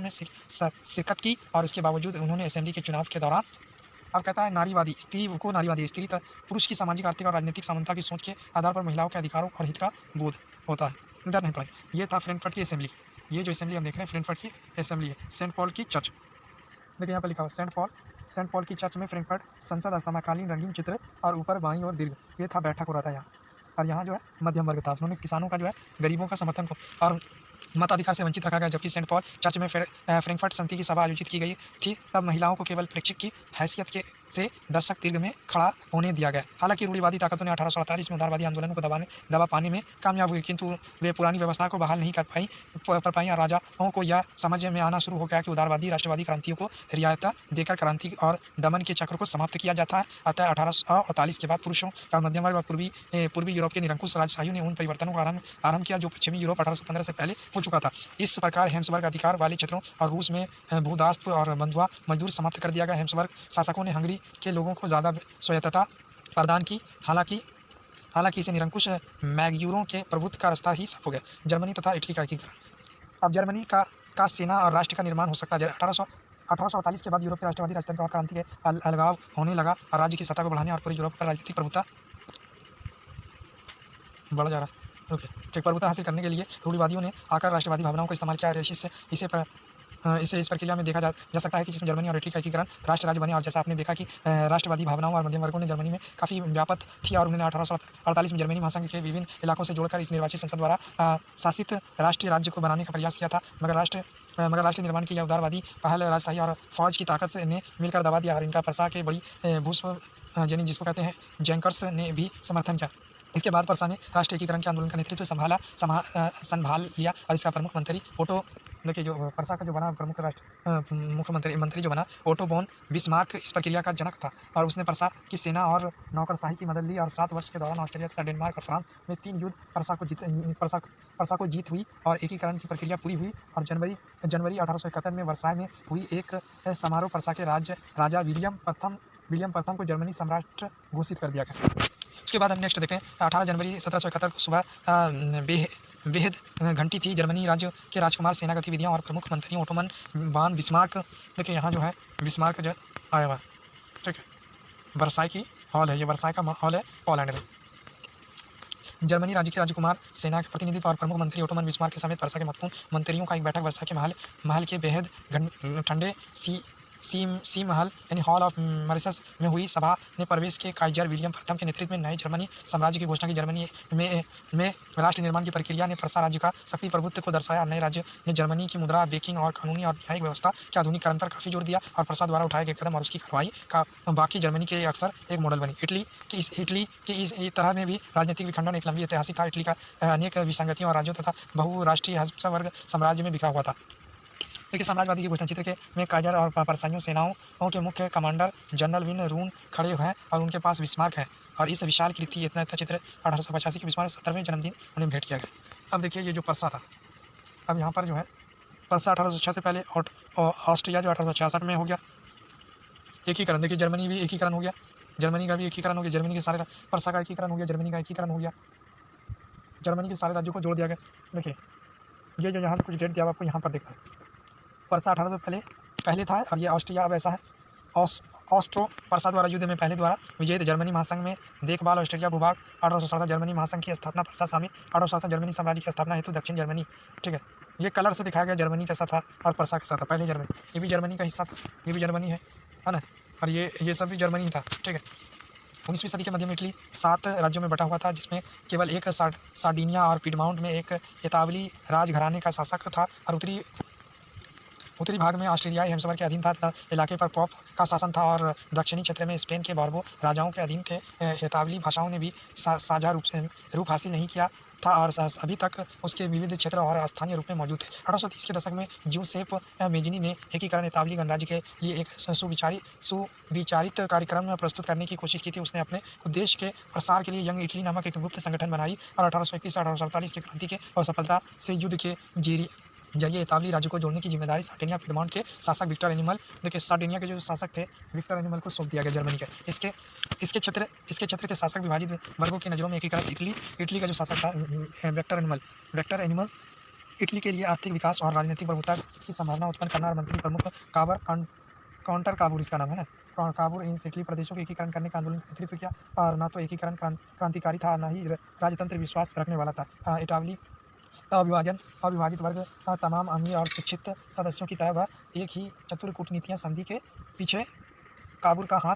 में शिरकत की और इसके बावजूद उन्होंने असेंबली के चुनाव के दौरान अब कहता है नारीवादी स्त्री पुरुष की सामाजिक, आर्थिक और राजनीतिक समानता की सोच के आधार पर महिलाओं के अधिकारों और हित का बोध होता है। इधर नहीं पढ़ाई। ये था फ्रैंकफर्ट की असेंबली। ये जो असेंबली हम देख रहे हैं फ्रैंकफर्ट की असेंबली है। सेंट पॉल की चर्च, देखिए यहाँ पर लिखा हुआ सेंट पॉल की चर्च में फ्रैंकफर्ट संसद और समकालीन रंगीन चित्र और ऊपर बाईं और दीर्घ, ये था बैठक हो रहा था यहाँ। और यहाँ जो है मध्यम वर्ग था, उन्होंने किसानों का जो है गरीबों का समर्थन को और मताधिकार से वंचित रखा गया। जबकि सेंट पॉल चर्च में फ्रैंकफर्ट संधि की सभा आयोजित की गई थी, तब महिलाओं को केवल प्रेक्षक की हैसियत से दर्शक दीर्घ में खड़ा होने दिया गया। हालांकि रूढ़िवादी ताकतों ने 1848 में उदारवादी आंदोलन को दबा पाने में कामयाब हुई, किंतु वे पुरानी व्यवस्था को बहाल नहीं कर पाई और राजाओं को यह समझ में आना शुरू हो गया कि उदारवादी राष्ट्रवादी क्रांतियों को रियायत देकर क्रांति और दमन के चक्र को समाप्त किया जाता है। अतः 1848 के बाद पुरुषों का मध्यम वर्ग और पूर्वी यूरोप के निरंकुश राजशाहियों ने उन परिवर्तनों का आरंभ किया जो पश्चिमी यूरोप 1815 से पहले हो चुका था। इस प्रकार हेम्सबर्ग अधिकार वाले क्षेत्रों और रूस में भूदास्त्र और बंधुआ मजदूर समाप्त कर दिया गया। हेम्सबर्ग शासकों ने हंगरी के लोगों को ज़्यादा स्वायत्तता प्रदान की। हालांकि इसे निरंकुश मैग्यूरों के प्रभुत्व का रास्ता ही साफ हो गया। जर्मनी तथा इटली का एकीकरण। अब जर्मनी का सेना और राष्ट्र का निर्माण हो सकता है। 1848 के बाद यूरोपीय राष्ट्रवादी राजतंत्र और क्रांति के अलगाव होने लगा और राज्य की सत्ता को बढ़ाने और पूरे यूरोप पर राजनीतिक प्रभुत्व बढ़ जा रहा प्रभुत्व हासिल करने के लिए रूढ़िवादियों ने आकर राष्ट्रवादी भावनाओं का इस्तेमाल किया। इस प्रक्रिया में देखा जा सकता है कि जिसमें जर्मनी और इटली का एकीकरण राष्ट्र राज्य बने। और जैसा आपने देखा कि राष्ट्रवादी भावनाओं और मध्यम वर्गों ने जर्मनी में काफ़ी व्यापत थी और उन्होंने 1848 में जर्मनी महासंघ के विभिन्न इलाकों से जोड़कर इस निर्वाचित संसद द्वारा शासित राष्ट्रीय राज्य को बनाने का प्रयास किया था। मगर राष्ट्र निर्माण की यह उदारवादी पहल राजशाही और फौज की ताकत ने मिलकर दबा दिया और इनका पर्सा के बड़ी जिसको कहते हैं जैंकर्स ने भी समर्थन किया। इसके बाद पर्सा ने राष्ट्रीय एकीकरण के आंदोलन का नेतृत्व संभाल लिया और इसका प्रमुख मंत्री ओटो, देखिए जो पर्सा का जो बना प्रमुख मंत्री जो बना ओटो बोन बिस्मार्क इस प्रक्रिया का जनक था और उसने पर्सा की सेना और नौकरशाही की मदद ली और 7 वर्ष के दौरान ऑस्ट्रेलिया तथा डेनमार्क और फ्रांस में 3 युद्ध पर्सा को जीत हुई और एकीकरण की प्रक्रिया पूरी हुई। और जनवरी 1871 में वर्साय में हुई एक समारोह पर्सा के राजा विलियम प्रथम को जर्मनी सम्राट घोषित कर दिया गया। उसके बाद हम नेक्स्ट देखते हैं 18 जनवरी 1771 को सुबह बेहद घंटी थी। जर्मनी राज्य के राजकुमार, सेना गतिविधियाँ और प्रमुख मंत्रियों ओटोमन बान बिस्मार्क, देखिए यहाँ जो है बिस्मार्क जो आया हुआ है, ठीक है। वर्साई की हॉल है, ये वर्साई का हॉल है पोलैंड में। जर्मनी राज्य के राजकुमार, सेना के प्रतिनिधि और प्रमुख मंत्री ओटोमन बिस्मार्क के समेत वर्षा के महत्वपूर्ण मंत्रियों का एक बैठक वर्षा के महल के बेहद ठंडे सी महल यानी हॉल ऑफ मॉरिशस में हुई। सभा ने प्रवेश के काइजर विलियम प्रथम के नेतृत्व में नए जर्मनी साम्राज्य की घोषणा की। जर्मनी में राष्ट्र निर्माण की प्रक्रिया ने प्रसा राज्य का शक्ति प्रभुत्व को दर्शाया। नए राज्य ने जर्मनी की मुद्रा, बैंकिंग और कानूनी और न्यायिक व्यवस्था के आधुनिकीकरण पर काफ़ी जोर दिया और प्रसा द्वारा उठाए गए कदम और उसकी कार्रवाई का बाकी जर्मनी के अक्सर एक मॉडल बनी। इटली की इस तरह में भी राजनीतिक विखंडन एक लंबी ऐतिहासिक था। इटली का अनेक विसंगतियों और राज्यों तथा बहुराष्ट्रीय वर्ग साम्राज्य में बिखरा हुआ था। देखिए साम्राज्यवादी की घोषणा चित्र के में काइजर और परसाइयों सेनाओं के मुख्य कमांडर जनरल विन रून खड़े हैं और उनके पास बिस्मार्क है। और इस विशाल कृति इतना चित्र 1885 के बिस्मार्क 70वें जन्मदिन उन्हें भेंट किया गया। अब देखिए ये जो परसा था, अब यहाँ पर जो है परसा 1806 से पहले और ऑस्ट्रिया जो 1866 में हो गया एकीकरण। देखिए जर्मनी भी एकीकरण हो गया, जर्मनी का भी एकीकरण हो गया, जर्मनी के सारे परसा का एकीकरण हो गया, जर्मनी का एकीकरण हो गया, जर्मनी के सारे राज्यों को जोड़ दिया गया। देखिए ये जो यहाँ कुछ डेट दिया हुआ आपको यहाँ पर देखना है। परसा 1800 पहले था और ये ऑस्ट्रिया अब ऐसा है। ऑस्ट्रो परसा द्वारा युद्ध में पहले द्वारा विजयी जर्मनी महासंघ में देखभाल ऑस्ट्रेलिया भूभाग 1867 जर्मनी महासंघ की स्थापना परसा शामिल 1867 जर्मनी साम्राज्य की स्थापना हेतु दक्षिण जर्मनी, ठीक है। ये कलर से दिखाया गया जर्मनी कैसा था और परसा कैसा था। पहले जर्मनी, ये भी जर्मनी का हिस्सा था, ये भी जर्मनी है ना, और ये सब भी जर्मनी था, ठीक है। 19वीं सदी के मध्य में इटली 7 राज्यों में बटा हुआ था, जिसमें केवल एक सार्डिनिया और पिडमाउंट में एक इतावली राजघराने का शासक था और उत्तरी भाग में ऑस्ट्रेलियाई हेमस्फीयर के अधीन था। इलाके पर पॉप का शासन था और दक्षिणी क्षेत्र में स्पेन के बार्बो राजाओं के अधीन थे। इतावली भाषाओं ने भी साझा रूप हासिल नहीं किया था और अभी तक उसके विविध क्षेत्र और स्थानीय रूप में मौजूद थे। 1830 के दशक में जूसेप मेजिनी ने एकीकरण इतावली गणराज्य के लिए एक सुविचारित कार्यक्रम प्रस्तुत करने की कोशिश की थी। उसने अपने उद्देश्य के प्रसार के लिए यंग इटली नामक एक गुप्त संगठन बनाई और 1831 से 1848 की क्रांति के असफलता से युद्ध के जरिए इतावली राज्य को जोड़ने की जिम्मेदारी सार्डिनिया पिडमाउंट के शासक विक्टर एनिमल, देखिए सार्डिनिया के जो शासक थे विक्टर एनिमल को सौंप दिया गया जर्मनी के। इसके क्षेत्र के शासक विभाजित वर्गों की नज़रों में एकीकृत इटली का जो शासक था विक्टर एनिमल इटली के लिए आर्थिक विकास और राजनीतिक प्रभुत्व की संभावना उत्पन्न करना और मंत्री प्रमुख काउंटर काबूर इसका नाम है ना, काबूर इन इटली प्रदेशों के एकीकरण करने का आंदोलन का नेतृत्व किया और न तो एकीकरण क्रांतिकारी था न ही राजतंत्र विश्वास रखने वाला था। इटावली अविभाजित वर्ग तमाम अमीर और शिक्षित सदस्यों की तरह वह एक ही चतुर कूटनीतियाँ संधि के पीछे काबूल का हाथ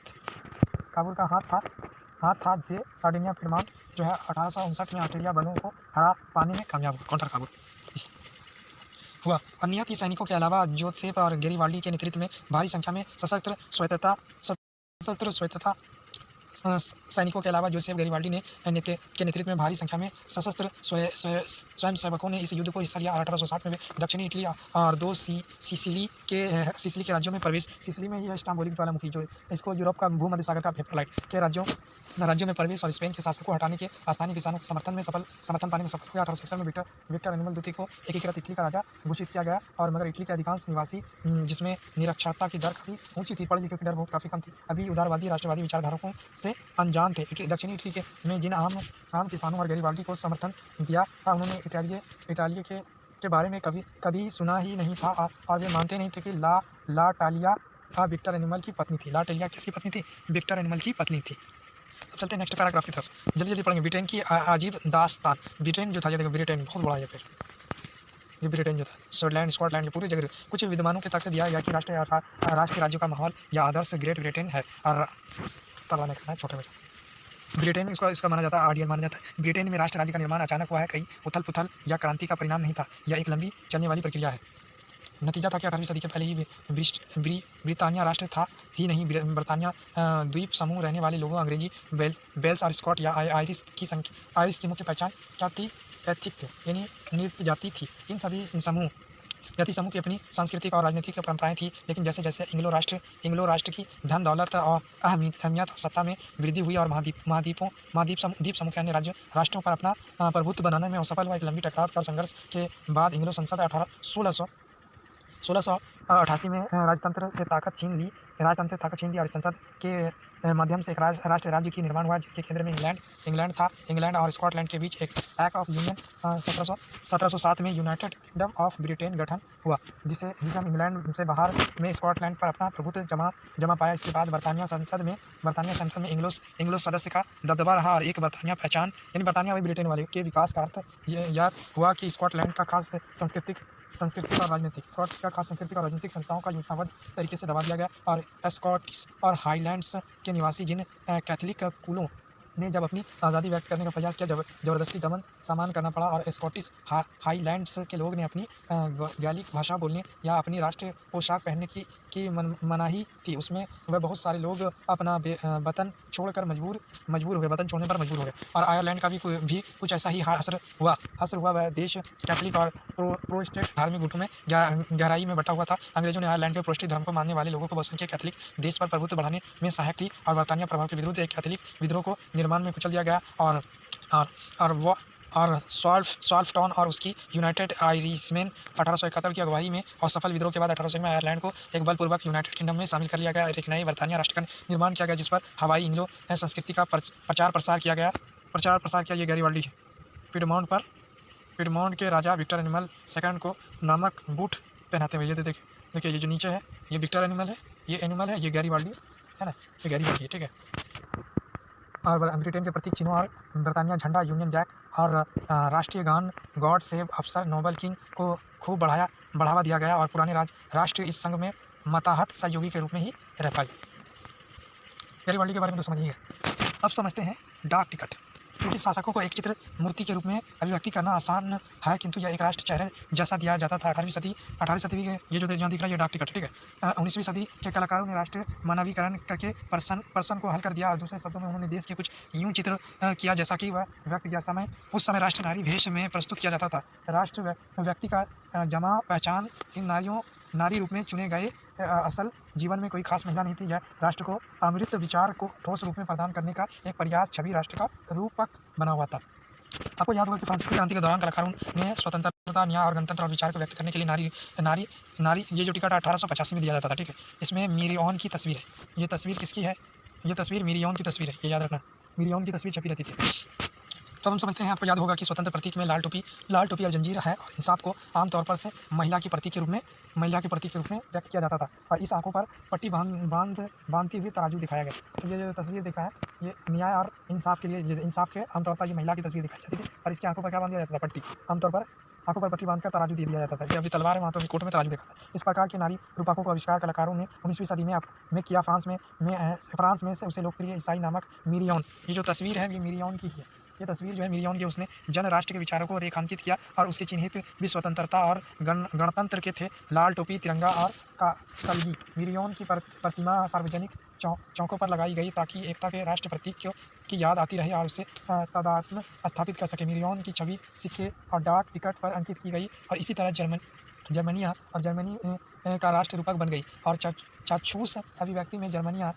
था से सार्डिनिया पिडमाउंट जो है 1859 में ऑस्ट्रेलिया बलों को हरा पाने में कामयाब हुआ, काउंटर काबूल हुआ। और नियत सैनिकों के अलावा जोसेफ और गेरिबाल्डी के नेतृत्व में भारी संख्या में सशस्त्र स्वायत्तता सैनिकों के अलावा जोसेफ गैरिबाल्डी के नेतृत्व में भारी संख्या में सशस्त्र स्वयंसेवकों ने इस युद्ध को हिस्सा लिया। 1860 में दक्षिणी इटली और 2 सिसिली के राज्यों में प्रवेश। सिसिली में यह स्टाम्बोलिक ज्वालामुखी जो इसको यूरोप का भूमध्य सागर का पेपरलाइट के राज्यों में प्रवेश और स्पेन के शासक को हटाने के स्थानीय किसानों के समर्थन पाने में सफल हुआ। 1861 में विक्टर एनिमल द्वितीय को एकीकृत इटली का राजा घोषित किया गया और मगर इटली के अधिकांश निवासी जिसमें निरक्षरता की दर काफ़ी ऊंची थी, पढ़े लिखे की दर बहुत काफ़ी कम थी, अभी उदारवादी राष्ट्रवादी विचारधारकों से अनजान थे। दक्षिणी इटली में जिन आम किसानों और गैरिबाल्डी को समर्थन दिया था उन्होंने इटालिया के बारे में कभी सुना ही नहीं था और वे मानते नहीं थे कि ला टालिया विक्टर एनिमल की पत्नी थी। ला टालिया किसकी पत्नी थी? विक्टर एनिमल की पत्नी थी। अब चलते हैं नेक्स्ट पैराग्राफ की तरफ, जल्दी पढ़ेंगे। ब्रिटेन की अजीब दास्तान। ब्रिटेन जो था, ये देखो ब्रिटेन बहुत बड़ा है, फिर ये ब्रिटेन जो था स्कॉटलैंड पूरी जगह कुछ विद्वानों के तक दिया गया कि राष्ट्रीय राज्यों का माहौल या आदर्श ग्रेट ब्रिटेन है और तबाने करना है छोटे बच्चे। ब्रिटेन इसका माना जाता है, आइडियल माना जाता है। ब्रिटेन में राष्ट्र राज्य का निर्माण अचानक हुआ है, कई उथल पुथल या क्रांति का परिणाम नहीं था। यह एक लंबी चलने वाली प्रक्रिया है। नतीजा था कि 18वीं सदी के पहले ही ब्रितानिया राष्ट्र था ही नहीं, ब्रितानिया द्वीप समूह रहने वाले लोगों अंग्रेजी बेल्स और स्कॉट या आयरिश की मुख्य पहचान क्या थी? एथिक थे, यानी नृत्य जाति थी। इन सभी जाति समूह की अपनी सांस्कृतिक और राजनीतिक परंपराएं थी, लेकिन जैसे जैसे एंग्लो राष्ट्र की धन दौलत और अहमियत और सत्ता में वृद्धि हुई और द्वीप समूह के अन्य राष्ट्रों पर अपना प्रभुत्व बनाने में असफल हुआ। एक लंबी टकराव और संघर्ष के बाद एंग्लो संसद 1600 88 में राजतंत्र से ताकत छीन ली और संसद के माध्यम से एक राष्ट्र राज्य की निर्माण हुआ, जिसके केंद्र में इंग्लैंड था। इंग्लैंड और स्कॉटलैंड के बीच एक एक्ट ऑफ यूनियन 1707 में यूनाइटेड किंगडम ऑफ ब्रिटेन गठन हुआ, जिसे हम इंग्लैंड से बाहर में स्कॉटलैंड पर अपना प्रभुत्व जमा पाया। इसके बाद बरतानिया संसद में इंग्लो सदस्य का दबदबा रहा और एक बरतानिया पहचान, यानी बरतानिया वही ब्रिटेन वाले के विकास का अर्थ यह हुआ कि स्कॉटलैंड का खास सांस्कृतिक और राजनीतिक संस्थाओं का योजनाबद्ध तरीके से दबा दिया गया, और स्कॉटिश और हाईलैंड्स के निवासी जिन कैथोलिक कुलों ने जब अपनी आज़ादी व्यक्त करने का प्रयास किया, जबरदस्ती दमन सामना करना पड़ा, और स्कॉटिश हाईलैंड्स के लोग ने अपनी गैलिक भाषा बोलने या अपनी राष्ट्रीय पोशाक पहनने की मनाही थी। उसमें वह बहुत सारे लोग अपना वतन छोड़कर मजबूर हो गए, और आयरलैंड का भी कुछ ऐसा ही असर हुआ। वह देश कैथोलिक और प्रोटेस्टेंट धार्मिक गुटों में गहराई में बटा हुआ था। अंग्रेजों ने आयरलैंड के प्रोटेस्टेंट धर्म को मानने वाले लोगों को बहुसंख्यक कैथोलिक देश पर प्रभुत्व बढ़ाने में सहायक थी, और बरतानिया प्रभाव के विरुद्ध एक कैथोलिक विद्रोह को निर्माण में कुचल दिया गया, और स्वाल्फटाउन और उसकी यूनाइटेड आयरिशमैन 1871 की अगुवाई में और सफल विद्रोह के बाद 1800 में आयरलैंड को एक बलपूर्वक यूनाइटेड किंगडम में शामिल कर लिया गया और एक नए बरतानिया राष्ट्र का निर्माण किया गया, जिस पर हवाई इंग्लो संस्कृति का प्रचार प्रसार किया। ये गैरीबाल्डी है। पिडमोंट के राजा विक्टर एनिमल सेकंड को नमक बूट पहनाते हुए, ये देखिए ये जो नीचे है ये विक्टर एनिमल है, ये गैरीबाल्डी है ना, ये गैरीबाल्डी है, ठीक है। और ब्रिटेन के प्रतीक चिन्हों और बरतानिया झंडा, यूनियन जैक और राष्ट्रीय गान गॉड सेव अफसर नोबल किंग को खूब बढ़ावा दिया गया, और पुराने राष्ट्र इस संघ में मताहत सहयोगी के रूप में ही रह पाई। गैरीबाल्डी के बारे में तो समझिए। अब समझते हैं डाक टिकट। किसी शासकों को एक चित्र मूर्ति के रूप में अभिव्यक्ति करना आसान है, किंतु यह एक राष्ट्र चेहरे जैसा दिया जाता था। 18वीं सदी के ये जो यहाँ दिख रहा है ये डाक टिकट, ठीक है। 19वीं सदी के कलाकारों ने राष्ट्र मानवीकरण करके पर्सन को हल कर दिया, और दूसरे शब्दों में उन्होंने देश के कुछ यूँ चित्र किया जैसा कि वह व्यक्ति किया। उस समय राष्ट्र नारी भेष में प्रस्तुत किया जाता था। राष्ट्र व्यक्ति का जमा पहचान इन नारी रूप में चुने गए असल जीवन में कोई खास महिला नहीं थी। यह राष्ट्र को अमृत विचार को ठोस रूप में प्रदान करने का एक प्रयास छवि राष्ट्र का रूपक बना हुआ था। आपको याद होगा कि फ्रांसीसी क्रांति के दौरान कलाकारों ने स्वतंत्रता, न्याय और गणतंत्र और विचार को व्यक्त करने के लिए नारी ये जो टिकट 1885 में दिया जाता था, ठीक है। इसमें मिरियॉन की तस्वीर है। ये तस्वीर किसकी है? ये तस्वीर मिरियॉन की तस्वीर है, ये याद रखना। मिरियॉन की तस्वीर छपी रहती थी। तो हम समझते हैं, आपको याद होगा कि स्वतंत्र प्रतीक में लाल टोपी और जंजीर है, और इंसाफ को आमतौर पर से महिला के प्रतीक के रूप में व्यक्त किया जाता था, और इस आंखों पर पट्टी बांधती हुई तराजू दिखाया गया। तो ये जो तस्वीर दिखा है ये न्याय और इंसाफ के लिए, इंसाफ के आमतौर पर ये महिला की तस्वीर दिखाई जाती थी, और इसकी आंखों पर क्या बांध दिया जाता था? पट्टी। आमतौर पर आंखों पर पट्टी बांधकर तराजू दे दिया जाता था। ये अभी तलवार है, वहाँ तो अभी कोर्ट में तराजू देखा था। इस प्रकार के नारी रूपकों का आविष्कार कलाकारों ने 19वीं सदी में किया। फ्रांस में से उसे लोकप्रिय ईसाई नामक मिरियॉन, ये जो तस्वीर है ये मिरियॉन की है। ये तस्वीर जो है मिरियॉन की, उसने जन राष्ट्र के विचारों को रेखांकित किया, और उसके चिन्हित भी स्वतंत्रता और गणतंत्र के थे। लाल टोपी, तिरंगा और कलगी। मिरियॉन की प्रतिमा सार्वजनिक चौकों पर लगाई गई ताकि एकता के राष्ट्र प्रतीक की याद आती रहे और उसे तादात्म्य स्थापित कर सके। मिरियॉन की छवि सिक्के और डाक टिकट पर अंकित की गई, और इसी तरह जर्मनी का राष्ट्र रूपक बन गई। और चाक्षुष अभिव्यक्ति में जर्मनिया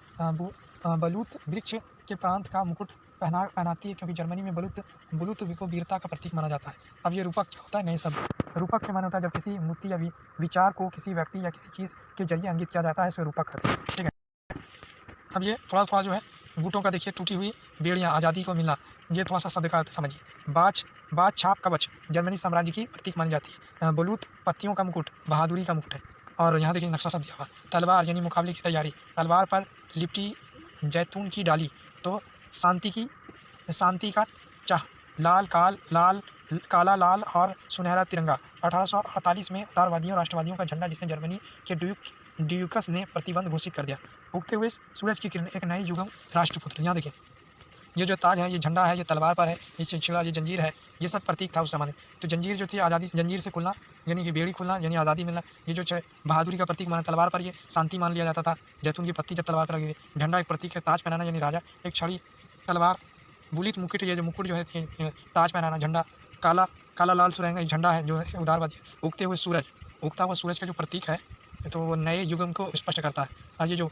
बलूत वृक्ष के प्रांत का मुकुट पहनाती है, क्योंकि जर्मनी में बलूत को वीरता का प्रतीक माना जाता है। अब ये रूपक क्या होता है? नए शब्द। रूपक के माने होता है जब किसी मूर्ति या विचार को किसी व्यक्ति या किसी चीज़ के जरिए अंकित किया जाता है, इसे रूपक कहते हैं, ठीक है। अब ये थोड़ा जो है गुटों का देखिए, टूटी हुई बेड़ियाँ, आज़ादी को मिलना, ये थोड़ा सा शब्द का अर्थ समझिए। बाज छाप कवच जर्मनी साम्राज्य की प्रतीक मानी जाती है। बलूत पत्तियों का मुकुट बहादुरी का मुकुट है। और यहाँ देखिए नक्शा सब दिया हुआ। तलवार यानी मुकाबले की तैयारी, तलवार पर लिपटी जैतून की डाली तो शांति का चाह। काला लाल और सुनहरा तिरंगा। 1848 में उदारवादियों राष्ट्रवादियों का झंडा, जिसे जर्मनी के ड्यूकस ने प्रतिबंध घोषित कर दिया। उगते हुए सूरज की किरण, एक नए युगम राष्ट्रपुत्र। यहाँ देखिए ये जो ताज है, ये झंडा है, ये तलवार पर है, ये चिड़चिड़ा, ये जंजीर है, ये सब प्रतीक था उस समय। तो जंजीर जो थी आज़ादी, जंजीर से खुलना यानी कि बेड़ी खुलना यानी आज़ादी मिलना। ये जो बहादुरी का प्रतीक माना, तलवार पर ये शांति मान लिया जाता था। जैतून की पत्ती जब तलवार पर लगी। झंडा एक प्रतीक है, ताज पहनाना यानी राजा, एक छड़ी, तलवार, बुलित मुकुट, ये जो मुकुट जो है ताज पहनाना, झंडा, काला लाल सुरंग झंडा है जो है उदारवादी। उगते हुआ सूरज का जो प्रतीक है तो वो नए युगम को स्पष्ट करता है। और ये जो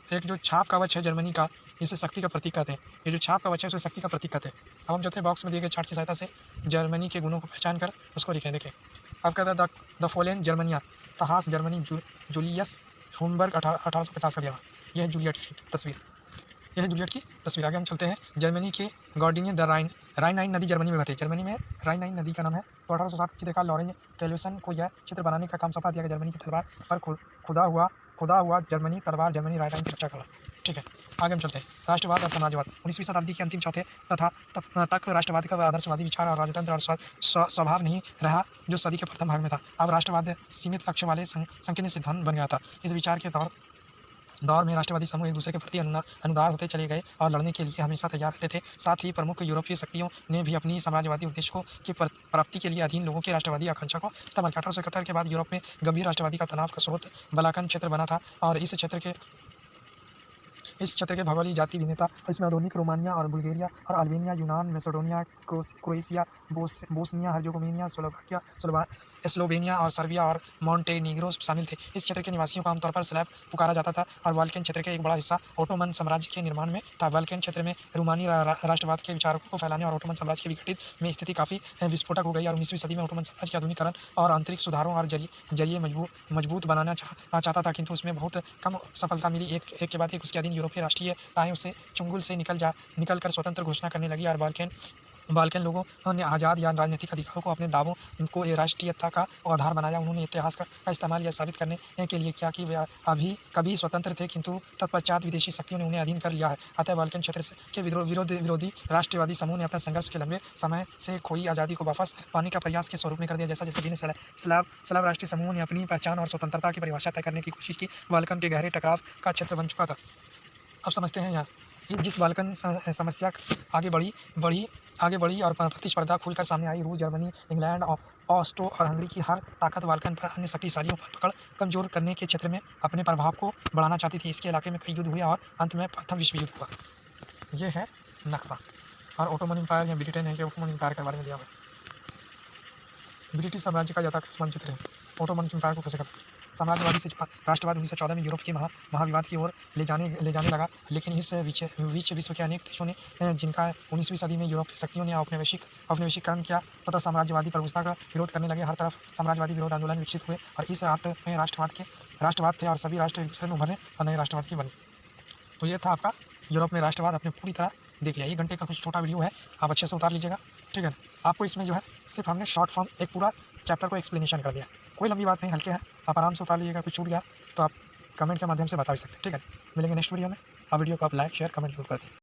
एक जो छाप कवच है जर्मनी का, इसे शक्ति का प्रतीक कहते हैं। ये जो छाप कवच है उसे शक्ति का प्रतीक कहते हैं। अब हम जो थे बॉक्स में दिए गए चार्ट की सहायता से जर्मनी के गुणों को पहचान कर उसको लिखें। देखें अब कहता है द फोलेन जर्मनिया, तहास जर्मनी, जूलियस हुनबर्ग 1850 का दिया। यह है जूलियट की तस्वीर, यह है जूलियट की तस्वीर। आगे हम चलते हैं जर्मनी के गार्डिनियन द राइन। राइन नदी जर्मनी में बहती है, जर्मनी में राइन नदी का नाम है। तो 1860 चित्रकार लॉरेंज कैल्विसन को यह चित्र बनाने का काम सौंपा दिया गया। जर्मनी की तलवार पर खुदा हुआ जर्मनी तलवार, जर्मनी राइन की रक्षा करा। ठीक है, आगे हम चलते हैं राष्ट्रवाद और साम्राज्यवाद। 19वीं शताब्दी के अंतिम चौथे तक राष्ट्रवाद का आदर्शवादी विचार और राजतंत्र और स्वभाव नहीं रहा जो सदी के प्रथम भाग में था। अब राष्ट्रवाद सीमित लक्ष्य वाले संकीर्ण सिद्धांत बन गया था। इस विचार के दौर में राष्ट्रवादी समूह एक दूसरे के प्रति अनुदार होते चले गए और लड़ने के लिए हमेशा तैयार रहते थे। साथ ही प्रमुख यूरोपीय शक्तियों ने भी अपनी साम्राज्यवादी उद्देश्यों की प्राप्ति के लिए अधीन लोगों की राष्ट्रवादी आकांक्षा को इस्तेमाल किया। 1871 के बाद यूरोप में गंभीर राष्ट्रवादी का तनाव का स्रोत बाल्कन क्षेत्र बना था और इस क्षेत्र के भौगोलिक जाति भिन्नता, इसमें आधुनिक रोमानिया और बुल्गारिया और अल्बानिया, यूनान, Macedonia, Croatia, Bosnia Herzegovina, Slovenia और सर्बिया और मॉन्टेनीग्रो शामिल थे। इस क्षेत्र के निवासियों को आमतौर पर स्लैव पुकारा जाता था और बाल्कन क्षेत्र का एक बड़ा हिस्सा ओटोमन साम्राज्य के निर्माण में था। बाल्कन क्षेत्र में रूमानी राष्ट्रवाद के विचारों को फैलाने और ओटोमन साम्राज्य के विघटित में स्थिति काफ़ी विस्फोटक हो गई और 19वीं सदी में ओटोमन साम्राज्य के आधुनिकीकरण और आंतरिक सुधारों और जरिए मजबूत बनाना चाहता था, किंतु उसमें बहुत कम सफलता मिली। एक के बाद एक उसके अधीन यूरोपीय राष्ट्रीय ताएं उसे चुंगल से निकल कर स्वतंत्र घोषणा करने लगी और बाल्कन लोगों ने आज़ाद या राजनीतिक अधिकारों को अपने दावों को राष्ट्रीयता का आधार बनाया। उन्होंने इतिहास का इस्तेमाल यह साबित करने के लिए किया कि वे कभी स्वतंत्र थे, किंतु तत्पश्चात विदेशी शक्तियों ने उन्हें अधीन कर लिया है। अतः बाल्कन क्षेत्र के विरोधी राष्ट्रवादी समूह ने अपने संघर्ष के लंबे समय से खोई आज़ादी को वापस पाने का प्रयास के स्वरूप में कर दिया। जैसा जैसे विभिन्न स्लाव राष्ट्रीय समूहों ने अपनी पहचान और स्वतंत्रता की परिभाषा तय करने की कोशिश की, बाल्कन के गहरे टकराव का क्षेत्र बन चुका था। अब समझते हैं यहाँ जिस बाल्कन समस्या आगे बढ़ी और प्रतिस्पर्धा खुलकर सामने आई, रूस, जर्मनी, इंग्लैंड और ऑस्ट्रो और हंगरी की हर ताकत बाल्कन पर अन्य शक्तिशालियों पर पकड़ कमजोर करने के क्षेत्र में अपने प्रभाव को बढ़ाना चाहती थी। इसके इलाके में कई युद्ध हुए और अंत में प्रथम विश्व युद्ध हुआ। यह है नक्शा। और ओटोमन एम्पायर या ब्रिटेन है कि ओटोमन एम्पायर के बारे में दिया हुआ ब्रिटिश साम्राज्य का यथाकृत मानचित्र है। ओटोमन एम्पायर को कैसे करते साम्राज्यवादी से राष्ट्रवाद 1914 में यूरोप के महाविवाद की ओर ले जाने लगा, लेकिन इस बीच विश्व के अनेक देशों ने जिनका 19वीं सदी में यूरोपीय शक्तियों ने औपनिवेशिकरण किया तथा साम्राज्यवादी प्रभुसत्ता का विरोध करने लगे। हर तरफ साम्राज्यवादी विरोध आंदोलन विकसित हुए और इस अर्थ में राष्ट्रवाद थे और सभी राष्ट्र एक दूसरे में उभरे और नए राष्ट्रवाद की बनी। तो ये था आपका यूरोप में राष्ट्रवाद। आपने पूरी तरह देख लिया। 1 घंटे का कुछ छोटा वीडियो है, आप अच्छे से उतार लीजिएगा, ठीक है। आपको इसमें जो है सिर्फ हमने शॉर्ट फॉर्म एक पूरा चैप्टर को एक्सप्लेनेशन कर दिया, कोई लंबी बात नहीं, हल्के हैं, आप आराम से उतार लीजिएगा। कुछ छूट गया तो आप कमेंट के माध्यम से बता भी सकते हैं, ठीक है। मिलेंगे नेक्स्ट वीडियो में। आप वीडियो को आप लाइक शेयर कमेंट जरूर कर दें।